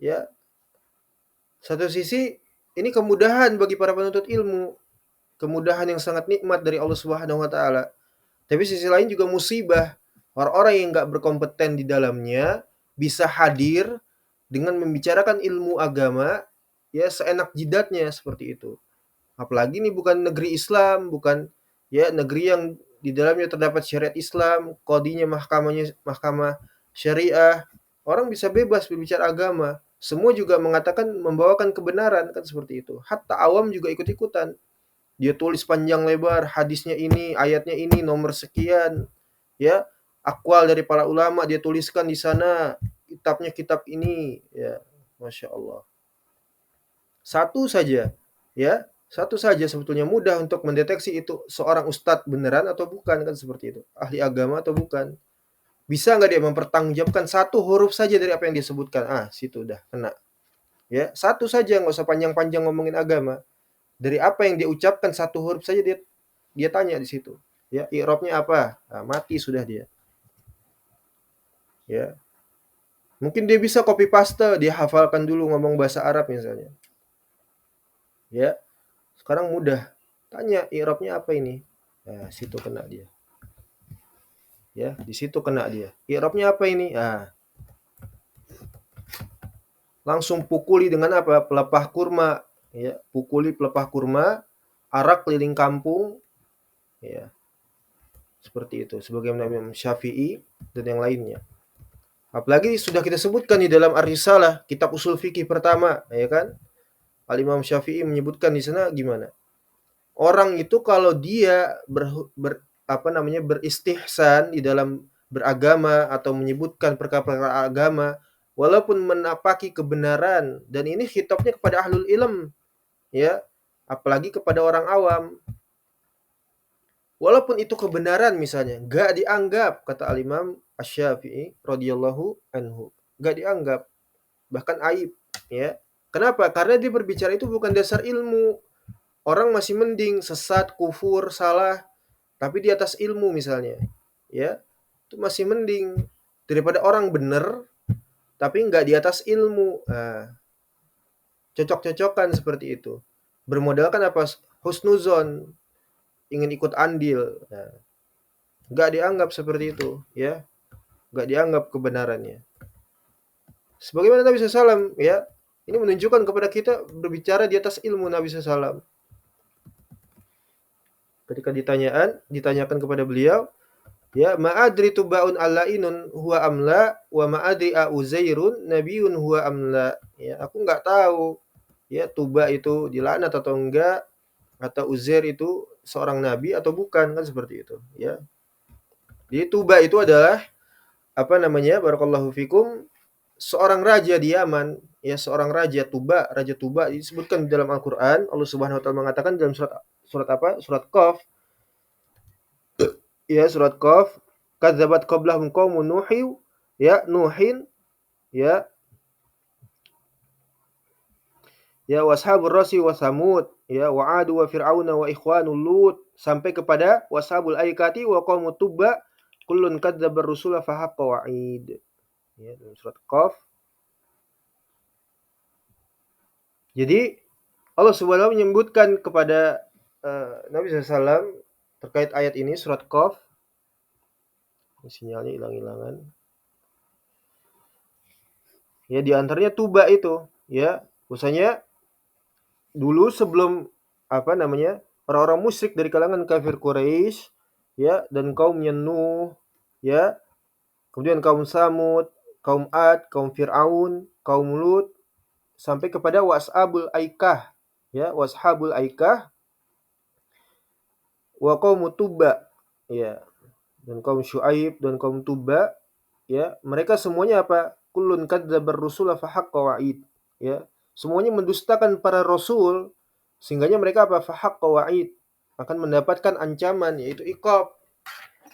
Ya, satu sisi ini kemudahan bagi para penuntut ilmu, kemudahan yang sangat nikmat dari Allah Subhanahu wa taala. Tapi sisi lain juga musibah. Orang-orang yang nggak berkompeten di dalamnya bisa hadir dengan membicarakan ilmu agama, ya, seenak jidatnya seperti itu. Apalagi ini bukan negeri Islam, bukan, ya, negeri yang di dalamnya terdapat syariat Islam, qadhinya mahkamahnya mahkamah syariah. Orang bisa bebas berbicara agama. Semua juga mengatakan membawakan kebenaran, kan seperti itu. Hatta awam juga ikut-ikutan. Dia tulis panjang lebar, hadisnya ini, ayatnya ini, nomor sekian, ya. Akwal dari para ulama dia tuliskan di sana, kitabnya kitab ini, ya. Masya Allah. Satu saja, ya. Satu saja sebetulnya mudah untuk mendeteksi itu seorang ustadz beneran atau bukan, kan seperti itu. Ahli agama atau bukan. Bisa nggak dia mempertanggungjawabkan satu huruf saja dari apa yang disebutkan? Ah, situ udah kena. Ya, satu saja, nggak usah panjang-panjang ngomongin agama. Dari apa yang dia ucapkan satu huruf saja dia dia tanya di situ. Ya, i'rabnya apa? Nah, mati sudah dia. Ya. Mungkin dia bisa copy paste, dia hafalkan dulu ngomong bahasa Arab misalnya. Ya. Sekarang mudah. Tanya i'rabnya apa ini? Nah, situ kena dia. Ya, di situ kena dia. I'rabnya apa ini? Ah, langsung pukuli dengan apa? Pelepah kurma, ya, pukuli pelepah kurma, arak keliling kampung, ya, seperti itu. Sebagaimana Imam Syafi'i dan yang lainnya. Apalagi sudah kita sebutkan di dalam Ar-Risalah, kitab usul fikih pertama, ya kan? Al-Imam Syafi'i menyebutkan di sana gimana? Orang itu kalau dia beristihsan di dalam beragama atau menyebutkan perkara-perkara agama, walaupun menapaki kebenaran, dan ini khitabnya kepada ahlul ilm, ya, apalagi kepada orang awam. Walaupun itu kebenaran misalnya, gak dianggap, kata Al-Imam Asy-Syafi'i radhiyallahu anhu. Gak dianggap, bahkan aib, ya. Kenapa? Karena dia berbicara itu bukan dasar ilmu. Orang masih mending sesat, kufur, salah, tapi di atas ilmu misalnya, ya, itu masih mending daripada orang benar tapi nggak di atas ilmu. Nah, cocok-cocokan seperti itu. Bermodalkan apa? Husnuzon, ingin ikut andil. Nah, nggak dianggap seperti itu, ya, nggak dianggap kebenarannya. Sebagaimana Nabi SAW, ya, ini menunjukkan kepada kita berbicara di atas ilmu Nabi SAW. Ketika ditanyakan kepada beliau, ya, ma'adri tubaun allainun huwa amla wa ma'adri a uzairun nabiyun huwa amla. Ya, aku nggak tahu, ya, Tuba itu dilaknat atau enggak, atau Uzair itu seorang nabi atau bukan, kan seperti itu, ya. Jadi Tuba itu adalah apa namanya? Barakallahu fikum, seorang raja di Yaman, ya, seorang raja Tuba, raja Tuba disebutkan di dalam Al-Qur'an. Allah Subhanahu wa taala mengatakan dalam surat surat apa? Surat Qaf. Ya, surat Qaf, kadzabat qablahum qaumun nuhin, ya, Nuhin, ya, ya, washabur rasi wa samud, ya, wa adu wa fir'auna wa ikhwanul lut, sampai kepada washabul aikati wa qaumut tubba kullun kadzabar rusula fa haqqa wa'id. Ya, dalam surat Qaf. Jadi Allah Subhanahu menyebutkan kepada Nabi SAW terkait ayat ini, surat Qaf. Sinyalnya hilang-hilangan. Ya, di antaranya Tuba itu, ya, usahanya dulu sebelum apa namanya? Orang-orang musyrik dari kalangan kafir Quraisy, ya, dan kaumnya Nuh, ya, kemudian kaum Samud, kaum Ad, kaum Fir'aun, kaum Lut, sampai kepada washabul aikah, ya, washabul aikah wa qaum Tuba, ya, dan kaum Syuaib dan kaum Tuba, ya, mereka semuanya apa? Kullun kadzabar rusula fa haqqa wa'id, ya. Semuanya mendustakan para rasul, sehingganya mereka apa? Fa haqqa wa'id, akan mendapatkan ancaman, yaitu iqab,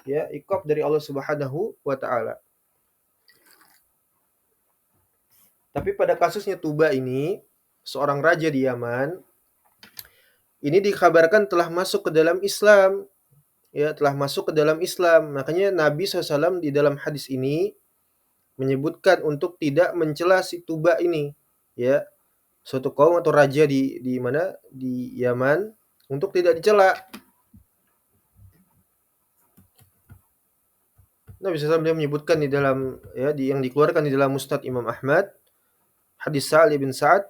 ya, iqab dari Allah Subhanahu wa taala. Tapi pada kasusnya Tuba ini, seorang raja di Yaman, ini dikabarkan telah masuk ke dalam Islam, ya, telah masuk ke dalam Islam. Makanya Nabi SAW di dalam hadis ini menyebutkan untuk tidak mencela si Tuba ini, ya, suatu kaum atau raja di mana? Di Yaman, untuk tidak dicela. Nabi SAW dia menyebutkan di dalam, ya, yang dikeluarkan di dalam Musnad Imam Ahmad, hadis Sa'al bin Sa'ad,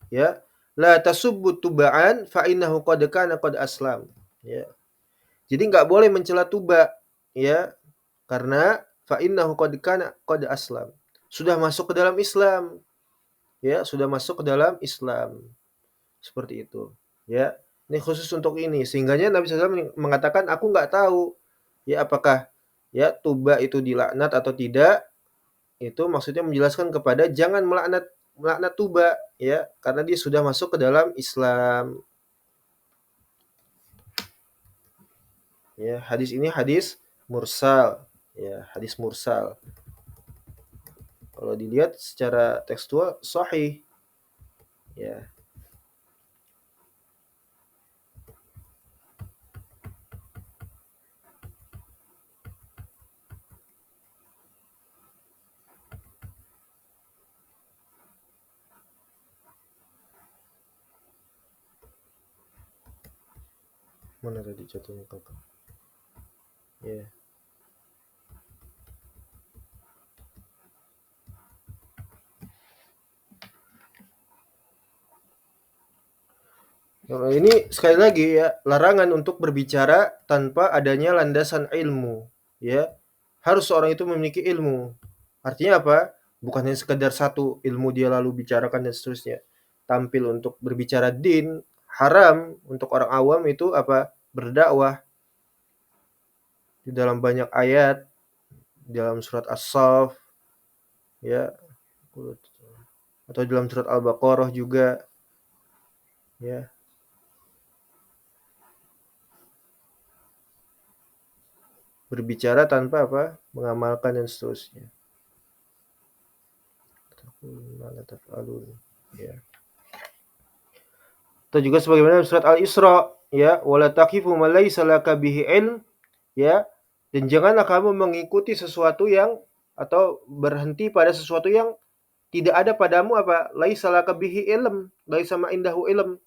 ya, la tasubbu tuba'an fa innahu qad kana qad aslam, ya. Jadi enggak boleh mencela Tuba, ya, karena fa innahu qad kana qad aslam. Sudah masuk ke dalam Islam, ya, sudah masuk ke dalam Islam. Seperti itu, ya. Ini khusus untuk ini, sehingganya Nabi SAW mengatakan, aku enggak tahu, ya, apakah, ya, Tuba itu dilaknat atau tidak. Itu maksudnya menjelaskan kepada jangan melaknat Tuba, ya, karena dia sudah masuk ke dalam Islam. Ya, hadis ini hadis mursal, ya, hadis mursal. Kalau dilihat secara tekstual sahih, ya. Mana tadi jatuhnya kakak? Ya. Ini sekali lagi ya, larangan untuk berbicara tanpa adanya landasan ilmu, ya. Harus seorang itu memiliki ilmu. Artinya apa? Bukan hanya sekedar satu ilmu dia lalu bicarakan dan seterusnya. Tampil untuk berbicara din, haram untuk orang awam itu apa? Berdakwah di dalam banyak ayat, dalam surat As-Saff, ya, atau dalam surat Al-Baqarah juga, ya. Berbicara tanpa apa? Mengamalkan dan seterusnya. Ya. Atau juga sebagaimana surat Al-Isra, ya, wala taqifu ma laysa laka bihi ilm, ya, dan janganlah kamu mengikuti sesuatu yang atau berhenti pada sesuatu yang tidak ada padamu apa? Laisa laka bihi ilm, laisa ma indahu ilm,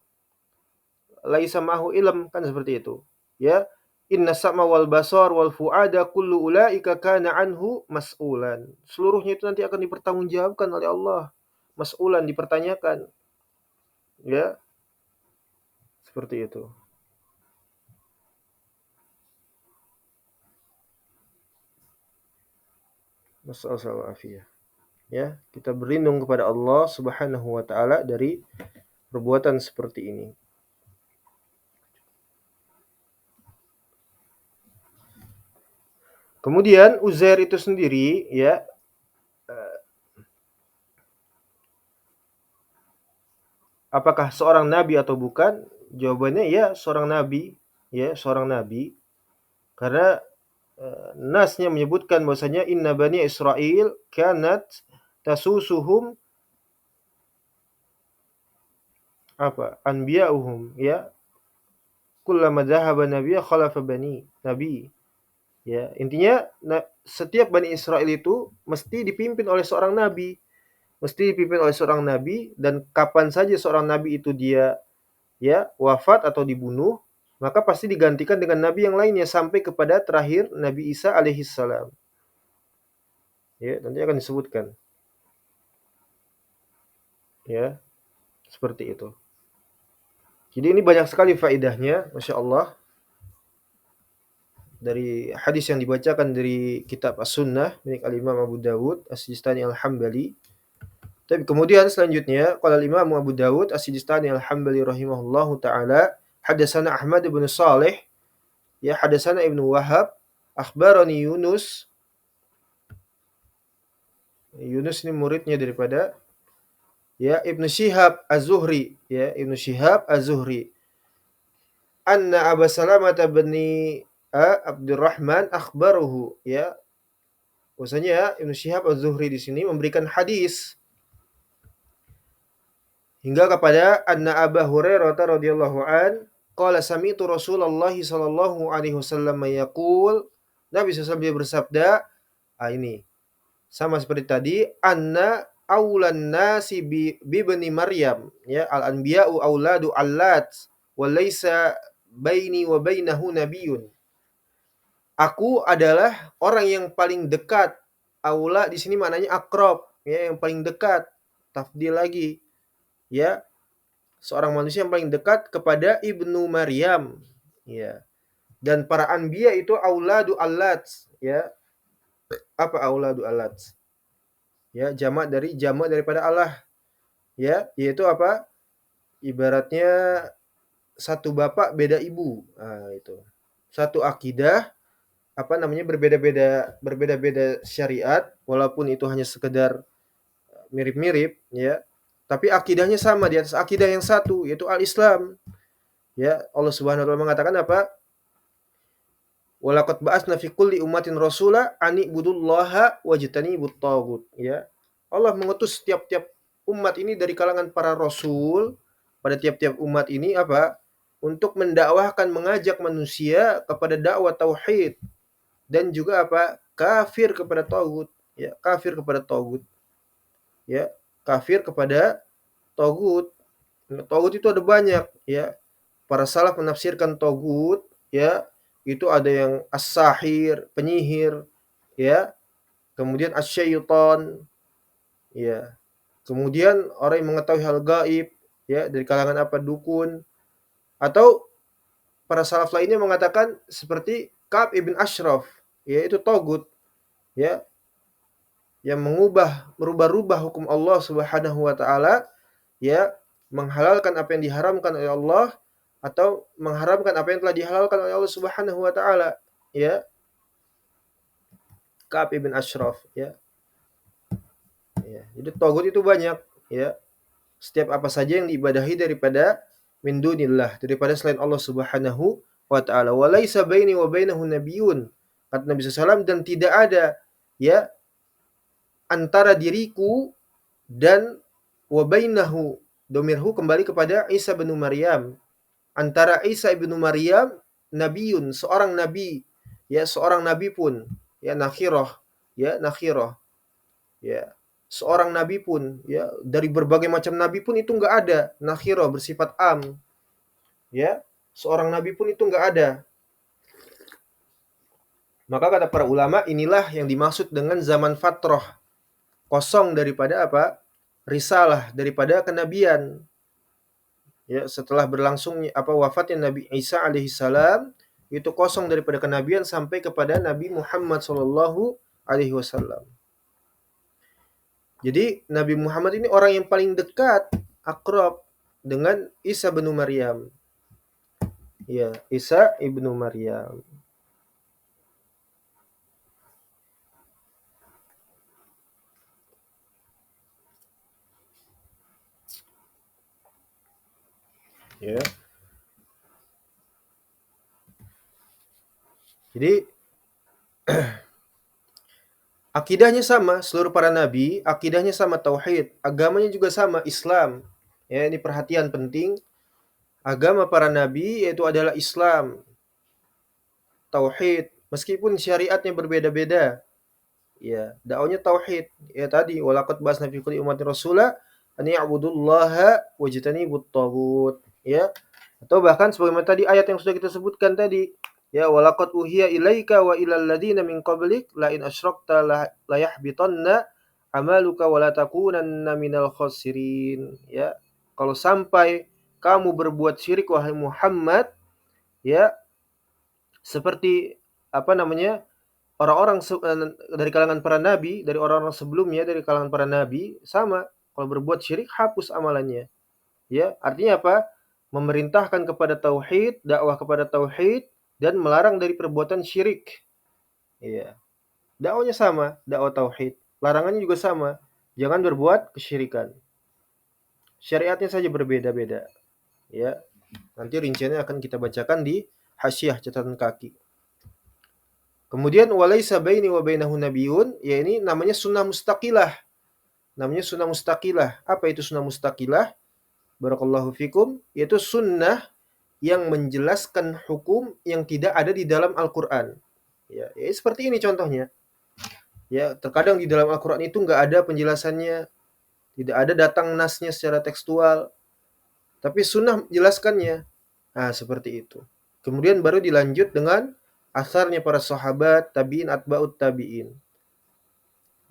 laisa ma'hu ilm, kan seperti itu. Ya. Inna sam'a wal basar wal fu'ada kullu ulaika kana anhu mas'ulan. Seluruhnya itu nanti akan dipertanggungjawabkan oleh Allah. Mas'ulan, dipertanyakan. Ya, seperti itu. Nasallahu afiyah. Ya, kita berlindung kepada Allah Subhanahu wa taala dari perbuatan seperti ini. Kemudian Uzair itu sendiri ya, apakah seorang nabi atau bukan? Jawabannya ya, seorang nabi, ya, seorang nabi. Karena nasnya menyebutkan bahwasanya inna bani Israil kanat tasusuhum apa? Anbiya'uhum, ya. Kullama dhahaba nabiyya khalafa bani nabi. Ya, intinya setiap Bani Israel itu mesti dipimpin oleh seorang nabi. Mesti dipimpin oleh seorang nabi, dan kapan saja seorang nabi itu dia ya wafat atau dibunuh, maka pasti digantikan dengan nabi yang lainnya sampai kepada terakhir Nabi Isa alaihissalam. Ya, nanti akan disebutkan. Ya, seperti itu. Jadi ini banyak sekali faedahnya, Masya Allah, dari hadis yang dibacakan dari kitab As-Sunnah milik Al-Imam Abu Dawud As-Sijistani Al-Hambali. Tapi kemudian selanjutnya qala Imam Abu Dawud As-Sijistani Al-Hambali rahimahullahu taala, hadatsana Ahmad bin Shalih, ya, hadatsana Ibnu Wahab, akhbarani Yunus. Yunus ini muridnya daripada ya Ibnu Syihab Az-Zuhri, ya, Ibnu Syihab Az-Zuhri. Anna Abu Salamah bin Abdurrahman akhbaruhu, ya. Bahwasanya Ibnu Syihab Az-Zuhri di sini memberikan hadis hingga kepada anna Abu Hurairah radhiyallahu an qala sami'tu Rasulullah sallallahu alaihi wasallam yaqul, Nabi SAW bersabda, ini sama seperti tadi, anna aulan nasi bi bani Maryam, ya, al-anbiya'u auladu allat wa laisa baini wa bainahu nabiyyun. Aku adalah orang yang paling dekat. Aula di sini maknanya akrab, ya, yang paling dekat. Tafdil lagi, ya, seorang manusia yang paling dekat kepada Ibnu Maryam, ya. Dan para anbiya itu auladu allat, ya. Apa auladu allat? Ya, jamak daripada Allah, ya, yaitu apa? Ibaratnya satu bapak beda ibu. Nah, itu. Satu akidah, apa namanya, berbeda-beda syariat, walaupun itu hanya sekedar mirip-mirip, ya. Tapi akidahnya sama, di atas akidah yang satu, yaitu al-Islam. Ya, Allah Subhanahu wa taala mengatakan apa? Walaqad ba'atsna fi kulli ummatin rasula ani ibudullaha wajtanibut taghut, ya. Allah mengutus tiap-tiap umat ini dari kalangan para rasul, pada tiap-tiap umat ini apa? Untuk mendakwahkan, mengajak manusia kepada dakwah tauhid, dan juga apa? Kafir kepada taghut, ya, kafir kepada taghut. Ya, kafir kepada taghut. Taghut itu ada banyak, ya. Para salaf menafsirkan taghut, ya, itu ada yang as-sahir, penyihir, ya. Kemudian as-syaitan, ya. Kemudian orang yang mengetahui hal gaib, ya, dari kalangan apa? Dukun. Atau para salaf lainnya mengatakan seperti Ka'ab ibn Ashraf, yaitu togut, ya, yang merubah-rubah hukum Allah Subhanahu wa taala, ya, menghalalkan apa yang diharamkan oleh Allah atau mengharamkan apa yang telah dihalalkan oleh Allah Subhanahu wa taala, ya. Ka'ab ibn Ashraf, ya. Ya. Jadi togut itu banyak, ya. Setiap apa saja yang diibadahi daripada min dunillah, daripada selain Allah Subhanahu wa taala. Wa laisa baini wa bainahu nabiyyun. Kata Nabi SAW, dan tidak ada, ya, antara diriku dan wa bainahu, domirhu kembali kepada Isa bin Maryam. Antara Isa bin Maryam nabiyyun, seorang nabi, ya, seorang nabi pun, ya, nakhirah, ya, nakhirah, ya. Seorang nabi pun, ya, dari berbagai macam nabi pun itu enggak ada, nakhirah bersifat am, ya. Seorang nabi pun itu enggak ada. Maka kata para ulama, inilah yang dimaksud dengan zaman fatrah, kosong daripada apa? Risalah, daripada kenabian. Ya, setelah berlangsung apa wafatnya Nabi Isa alaihissalam, itu kosong daripada kenabian sampai kepada Nabi Muhammad sallallahu alaihi wasallam. Jadi Nabi Muhammad ini orang yang paling dekat, akrab dengan Isa bin Maryam. Ya, Isa ibnu Maryam. Ya. Jadi akidahnya sama, seluruh para nabi, akidahnya sama, tauhid, agamanya juga sama, Islam. Ya, ini perhatian penting. Agama para nabi yaitu adalah Islam, tauhid, meskipun syariatnya berbeda-beda. Ya, dakwahnya tauhid. Ya tadi, walaqad ba'atsna fi kulli ummatin rasula an ya'budullaha wajtanibut taghut. Ya. Atau bahkan sebagaimana tadi ayat yang sudah kita sebutkan tadi, ya, walaqad uhiya ilaika wa ilal ladzina min qablik la in asyrakta la yahbitanna amaluka wa la takunanna minal khasirin. Ya. Kalau sampai kamu berbuat syirik wahai Muhammad, ya, seperti apa namanya? Orang-orang dari kalangan para nabi, dari orang-orang sebelumnya dari kalangan para nabi sama, kalau berbuat syirik hapus amalannya. Ya, artinya apa? Memerintahkan kepada tauhid, dakwah kepada tauhid dan melarang dari perbuatan syirik. Iya. Dakwahnya sama, dakwah tauhid. Larangannya juga sama. Jangan berbuat kesyirikan. Syariatnya saja berbeda-beda. Ya. Nanti rinciannya akan kita bacakan di hasyiah catatan kaki. Kemudian walaisa baini wa bainahu nabiyyun, ya ini namanya sunnah mustaqilah. Namanya sunnah mustaqilah. Apa itu sunnah mustaqilah? Barakallahu fikum, yaitu sunnah yang menjelaskan hukum yang tidak ada di dalam Al-Qur'an. Ya, ya seperti ini contohnya. Ya, terkadang di dalam Al-Qur'an itu enggak ada penjelasannya, tidak ada datang nasnya secara tekstual, tapi sunnah menjelaskannya. Nah, seperti itu. Kemudian baru dilanjut dengan asarnya para sahabat, tabi'in, atba'ut tabi'in.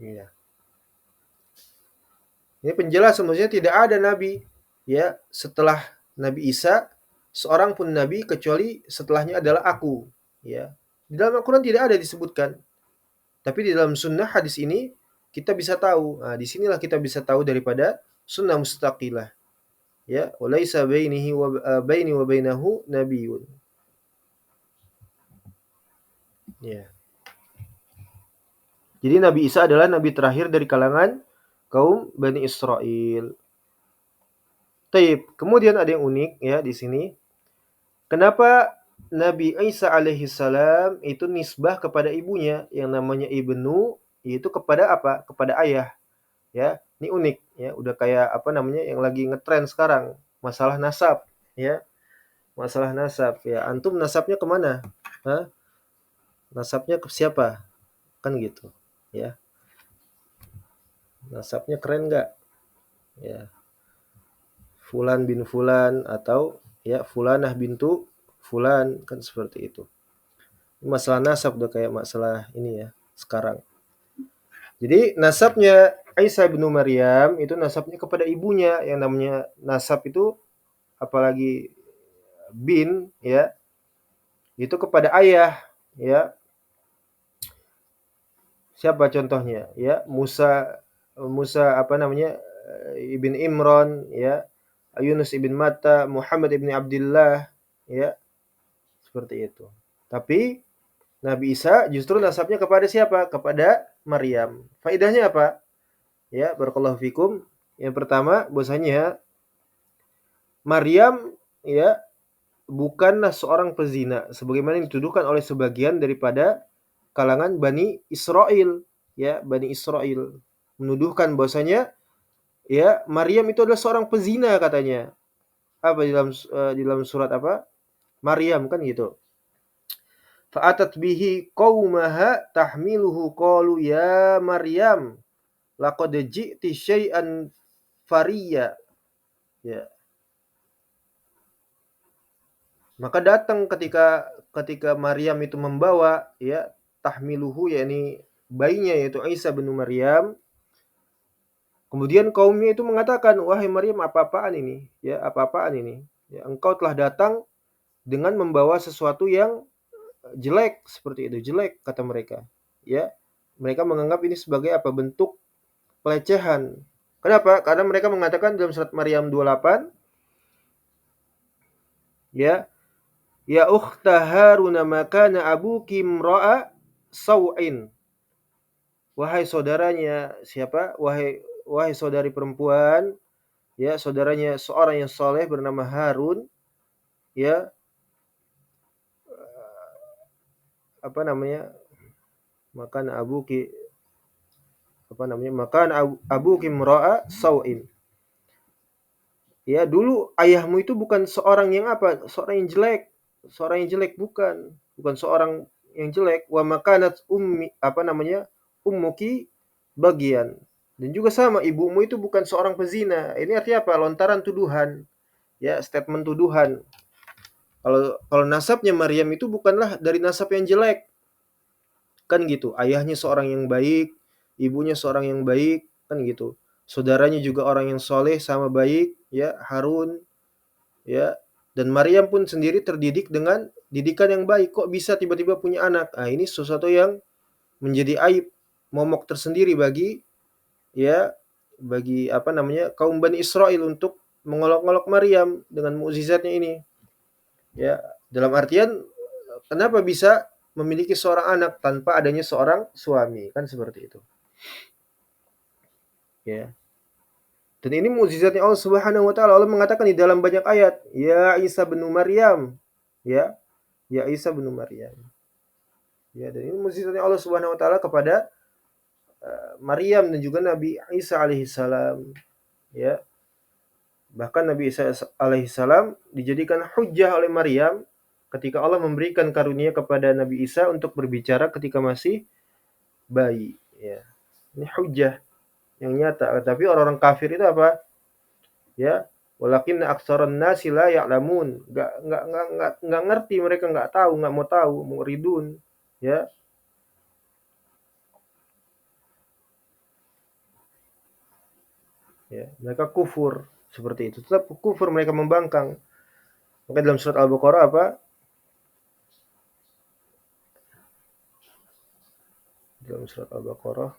Ya. Ini penjelasan, maksudnya tidak ada nabi, ya, setelah Nabi Isa, seorang pun nabi kecuali setelahnya adalah aku, ya. Di dalam Al-Qur'an tidak ada disebutkan. Tapi di dalam sunnah hadis ini kita bisa tahu. Nah, di sinilah kita bisa tahu daripada sunnah mustaqilah. Ya, walaisa baini wa bainahu nabiyyun. Ya. Jadi Nabi Isa adalah nabi terakhir dari kalangan kaum Bani Israel. Taib. Kemudian ada yang unik ya di sini. Kenapa Nabi Isa alaihi salam itu nisbah kepada ibunya yang namanya Ibnu, yaitu kepada apa? Kepada ayah. Ya, ini unik ya, udah kayak apa namanya yang lagi ngetren sekarang, masalah nasab ya. Masalah nasab ya. Antum nasabnya kemana? Hah? Nasabnya ke siapa? Kan gitu. Ya. Nasabnya keren nggak? Ya. Fulan bin Fulan atau ya Fulanah bintu Fulan, kan seperti itu. Masalah nasab udah kayak masalah ini ya sekarang. Jadi nasabnya Isa bin Maryam itu nasabnya kepada ibunya, yang namanya nasab itu apalagi bin, ya, itu kepada ayah, ya. Siapa contohnya? Ya, Musa Musa apa namanya? Ibn Imran, ya, Yunus ibn Matta, Muhammad ibn Abdullah, ya, seperti itu. Tapi Nabi Isa justru nasabnya kepada siapa? Kepada Maryam. Faedahnya apa? Ya, barakallahu fikum. Yang pertama, bahwasanya Maryam, ya, bukanlah seorang pezina sebagaimana yang dituduhkan oleh sebagian daripada kalangan Bani Israel, ya, Bani Israel menuduhkan bahwasanya, ya, Maryam itu adalah seorang pezina katanya. Apa di dalam surat apa? Maryam kan gitu. Fa'atat bihi qaumaha tahmiluhu qalu ya Maryam laqad ji'ti syai'an fariya. Ya. Maka datang ketika Maryam itu membawa, ya, tahmiluhu, yakni bayinya yaitu Isa bin Maryam. Kemudian kaumnya itu mengatakan, "Wahai Maryam, apa-apaan ini? Ya, apa-apaan ini? Ya, engkau telah datang dengan membawa sesuatu yang jelek seperti itu, jelek," kata mereka. Ya, mereka menganggap ini sebagai apa? Bentuk pelecehan. Kenapa? Karena mereka mengatakan dalam surat Maryam 28, ya, "Ya ukhta Harun ma kana abuki imra'a sau'in." Wahai saudaranya siapa? Wahai saudari perempuan, ya, saudaranya seorang yang soleh bernama Harun, ya, apa namanya? Makan abuki apa namanya? Makan abuki imra'a sau'in. Ya, dulu ayahmu itu bukan seorang yang apa? Seorang yang jelek. Seorang yang jelek bukan. Bukan seorang yang jelek. Wa makanat ummi apa namanya? Ummuki bagian. Dan juga sama ibumu itu bukan seorang pezina. Ini artinya apa? Lontaran tuduhan. Ya, statement tuduhan. Kalau kalau nasabnya Maryam itu bukanlah dari nasab yang jelek. Kan gitu. Ayahnya seorang yang baik, ibunya seorang yang baik, kan gitu. Saudaranya juga orang yang soleh sama baik, ya, Harun, ya. Dan Maryam pun sendiri terdidik dengan didikan yang baik. Kok bisa tiba-tiba punya anak? Ah, ini sesuatu yang menjadi aib, momok tersendiri bagi, ya, bagi apa namanya? Kaum Bani Israel untuk mengolok-olok Maryam dengan mukjizatnya ini. Ya, dalam artian kenapa bisa memiliki seorang anak tanpa adanya seorang suami? Kan seperti itu. Ya. Dan ini mukjizatnya Allah Subhanahu wa taala. Allah mengatakan di dalam banyak ayat, "Ya Isa bin Maryam." Ya, ya Isa bin Maryam. Ya, dan ini mukjizatnya Allah Subhanahu wa taala kepada Maryam dan juga Nabi Isa alaihissalam. Ya, bahkan Nabi Isa alaihissalam dijadikan hujjah oleh Maryam ketika Allah memberikan karunia kepada Nabi Isa untuk berbicara ketika masih bayi. Ya, ini hujjah yang nyata. Tapi orang-orang kafir itu apa? Ya, walakin aktsaran nasi la ya'lamun. Enggak ngerti, mereka enggak tahu, enggak mau tahu, muridun. Ya, ya, mereka kufur seperti itu. Tetap kufur, mereka membangkang. Maka dalam surat Al-Baqarah apa? Dalam surat Al-Baqarah,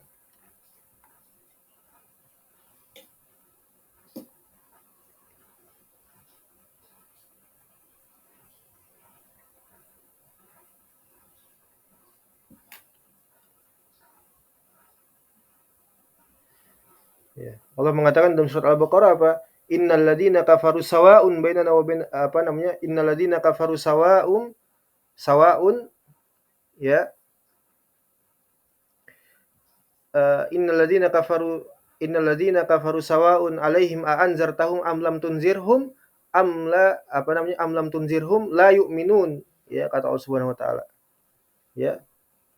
ya. Allah mengatakan dalam surat Al-Baqarah apa? Innal ladzina kafaru sawa'un bainana wa bain apa namanya? Innal ladzina kafaru sawa'un, ya. Innal ladzina kafaru sawa'un 'alaihim a anzartahum am lam tunzirhum am lam tunzirhum la yu'minun, ya, kata Allah Subhanahu wa taala. Ya,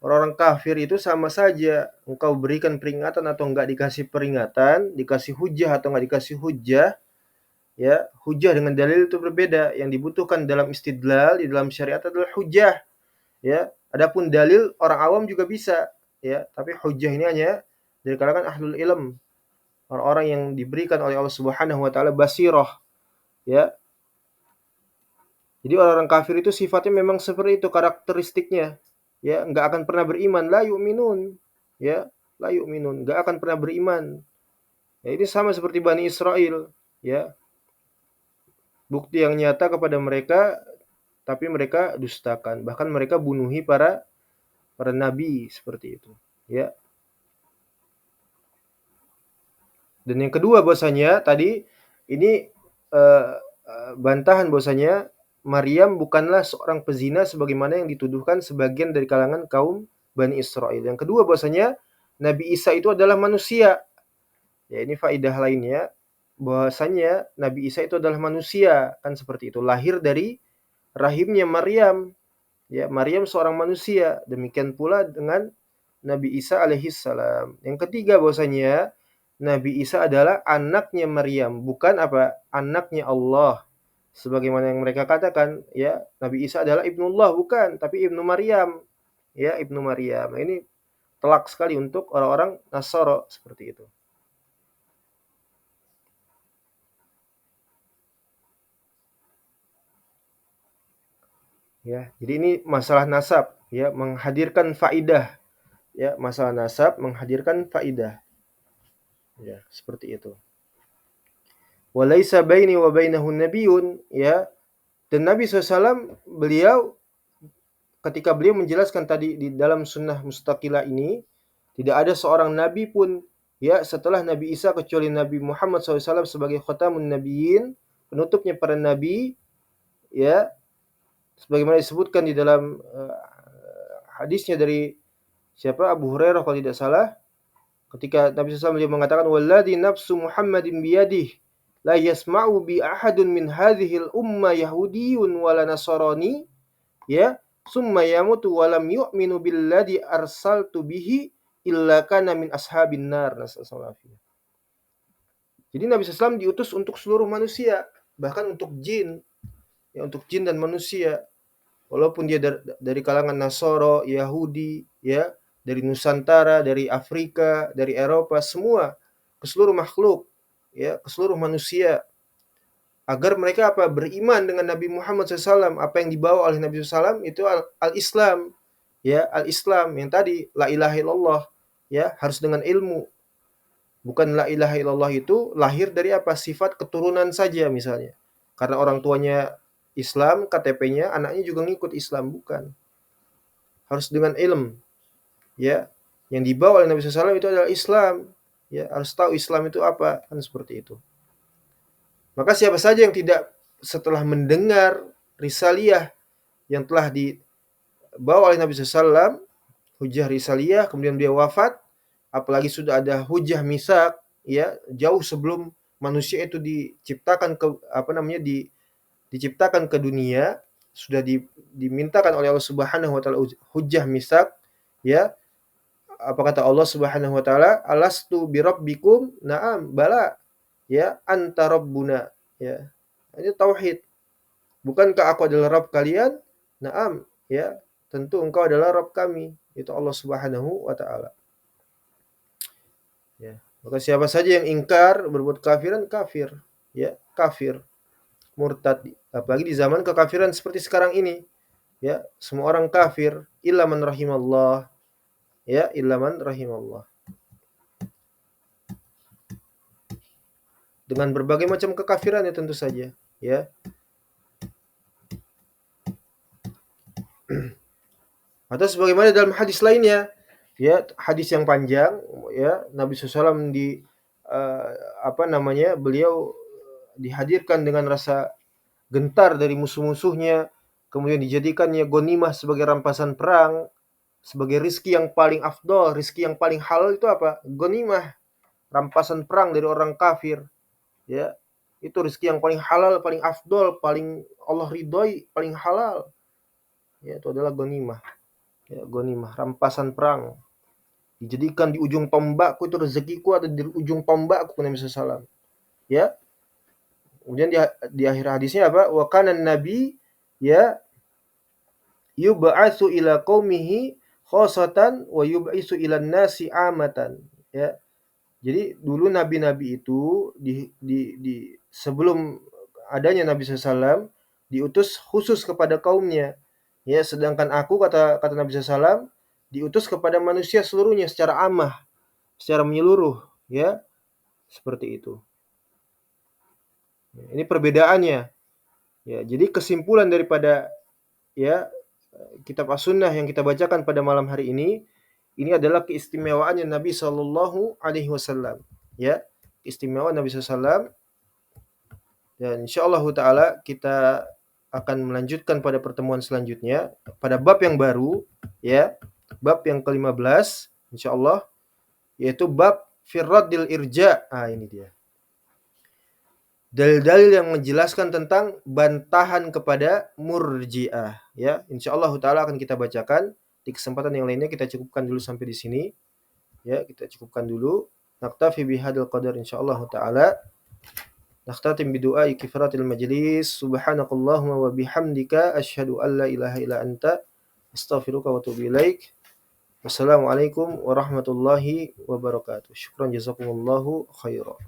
orang-orang kafir itu sama saja, engkau berikan peringatan atau enggak dikasih peringatan, dikasih hujjah atau enggak dikasih hujjah, ya, hujjah dengan dalil itu berbeda. Yang dibutuhkan dalam istidlal di dalam syariat adalah hujjah, ya. Adapun dalil orang awam juga bisa, ya, tapi hujjah ini hanya dari kalangan ahlul ilm, orang-orang yang diberikan oleh Allah Subhanahu wa taala basirah, ya. Jadi orang-orang kafir itu sifatnya memang seperti itu karakteristiknya. Ya, nggak akan pernah beriman, la yu'minun. Ya, la yu'minun, nggak akan pernah beriman. Ya, ini sama seperti Bani Israel, ya. Bukti yang nyata kepada mereka tapi mereka dustakan. Bahkan mereka bunuhi para para nabi seperti itu, ya. Dan yang kedua bahwasanya tadi ini eh, bantahan bahwasanya Maryam bukanlah seorang pezina sebagaimana yang dituduhkan sebagian dari kalangan kaum Bani Israel. Yang kedua bahwasanya Nabi Isa itu adalah manusia. Ya, ini faidah lainnya bahwasanya Nabi Isa itu adalah manusia, kan seperti itu. Lahir dari rahimnya Maryam. Ya, Maryam seorang manusia. Demikian pula dengan Nabi Isa alaihissalam. Yang ketiga bahwasanya Nabi Isa adalah anaknya Maryam, bukan apa? Anaknya Allah. Sebagaimana yang mereka katakan, ya, Nabi Isa adalah ibnullah, bukan, tapi ibnu Maryam. Ya, ibnu Maryam. Nah, ini telak sekali untuk orang-orang Nasara seperti itu. Ya, jadi ini masalah nasab, ya, menghadirkan faidah, ya, masalah nasab menghadirkan faidah. Ya, seperti itu. Walaisa baini wa bainahu nabiyyun, ya. Dan Nabi SAW beliau ketika beliau menjelaskan tadi di dalam sunnah mustaqilah ini, tidak ada seorang nabi pun ya setelah Nabi Isa kecuali Nabi Muhammad SAW sebagai khatamun nabiyyin, penutupnya para nabi, ya, sebagaimana disebutkan di dalam hadisnya dari siapa, Abu Hurairah kalau tidak salah, ketika Nabi SAW dia mengatakan walladzi nafsu Muhammadin biyadihi la yasma'u bi ahadun min hadhil umma yahudiyyun wala nasrani, ya, summa yamutu wa lam yu'minu billadzi arsaltu bihi illa kana min ashabin nar, nasallallahu. Jadi Nabi SAW diutus untuk seluruh manusia, bahkan untuk jin, ya, untuk jin dan manusia. Walaupun dia dari kalangan Nasoro, Yahudi, ya, dari Nusantara, dari Afrika, dari Eropa, semua ke seluruh makhluk, ya, ke seluruh manusia, agar mereka apa? Beriman dengan Nabi Muhammad SAW. Apa yang dibawa oleh Nabi SAW itu al-Islam, ya, al-Islam yang tadi la ilaha illallah, ya, harus dengan ilmu. Bukan la ilaha illallah itu lahir dari apa? Sifat keturunan saja misalnya. Karena orang tuanya Islam, KTP-nya anaknya juga ngikut Islam, bukan. Harus dengan ilmu, ya. Yang dibawa oleh Nabi SAW itu adalah Islam. Ya, harus tahu Islam itu apa, kan seperti itu. Maka siapa saja yang tidak setelah mendengar risaliyah yang telah dibawa oleh Nabi SAW, hujah risaliyah, kemudian dia wafat, apalagi sudah ada hujah misak, ya, jauh sebelum manusia itu diciptakan ke apa namanya diciptakan ke dunia, sudah dimintakan oleh Allah Subhanahu wa taala hujah misak, ya. Apa kata Allah Subhanahu wa taala? Alastu birabbikum? Na'am, bala. Ya, anta rabbuna, ya. Ini tauhid. Bukankah aku adalah Rabb kalian? Naam, ya. Tentu engkau adalah Rabb kami. Itu Allah Subhanahu wa taala. Ya. Maka siapa saja yang ingkar berbuat kafiran, kafir, ya, kafir, murtad. Apalagi di zaman kekafiran seperti sekarang ini, ya, semua orang kafir illa man rahimallah, ya, illa man rahimallah. Dengan berbagai macam kekafiran ya tentu saja, ya. Atau sebagaimana dalam hadis lainnya, ya, hadis yang panjang, ya, Nabi SAW uh, apa namanya, beliau dihadirkan dengan rasa gentar dari musuh-musuhnya, kemudian dijadikannya gonimah sebagai rampasan perang, sebagai rizki yang paling afdol, rizki yang paling halal itu apa? Gonimah, rampasan perang dari orang kafir, ya. Itu rizki yang paling halal, paling afdol, paling Allah ridhoi, paling halal. Ya, itu adalah gonimah. Ya, gonimah, rampasan perang. Dijadikan di ujung tombakku, itu rezekiku ada di ujung tombakku, Nabi SAW. Ya. Kemudian di akhir hadisnya apa? Wa kana nabi, ya, yub'atsu ila qaumihi khossatan wa yub'atsu ila nasi amatan. Ya. Jadi dulu nabi-nabi itu di sebelum adanya Nabi SAW, diutus khusus kepada kaumnya. Ya, sedangkan aku kata kata Nabi SAW diutus kepada manusia seluruhnya secara ammah, secara menyeluruh, ya, seperti itu. Ini perbedaannya. Ya, jadi kesimpulan daripada ya kitab As-Sunnah yang kita bacakan pada malam hari ini adalah keistimewaannya Nabi Shallallahu Alaihi Wasallam. Ya, keistimewaan Nabi SAW. Dan insyaallah taala kita akan melanjutkan pada pertemuan selanjutnya pada bab yang baru, ya, bab yang ke-15 insyaallah, yaitu bab firraddil irja. Ini dia. Dalil-dalil yang menjelaskan tentang bantahan kepada Murji'ah, ya. Insyaallah taala akan kita bacakan. Di kesempatan yang lainnya kita cukupkan dulu sampai di sini. Ya, kita cukupkan dulu. Naktafi bihadzal qadar insyaallah taala. Nakhtatim bidu'a kifaratil majlis. Subhanakallahumma wa bihamdika asyhadu an la ilaha illa anta astaghfiruka wa atubu ilaik. Wassalamualaikum warahmatullahi wabarakatuh. Syukran jazakumullahu khairan.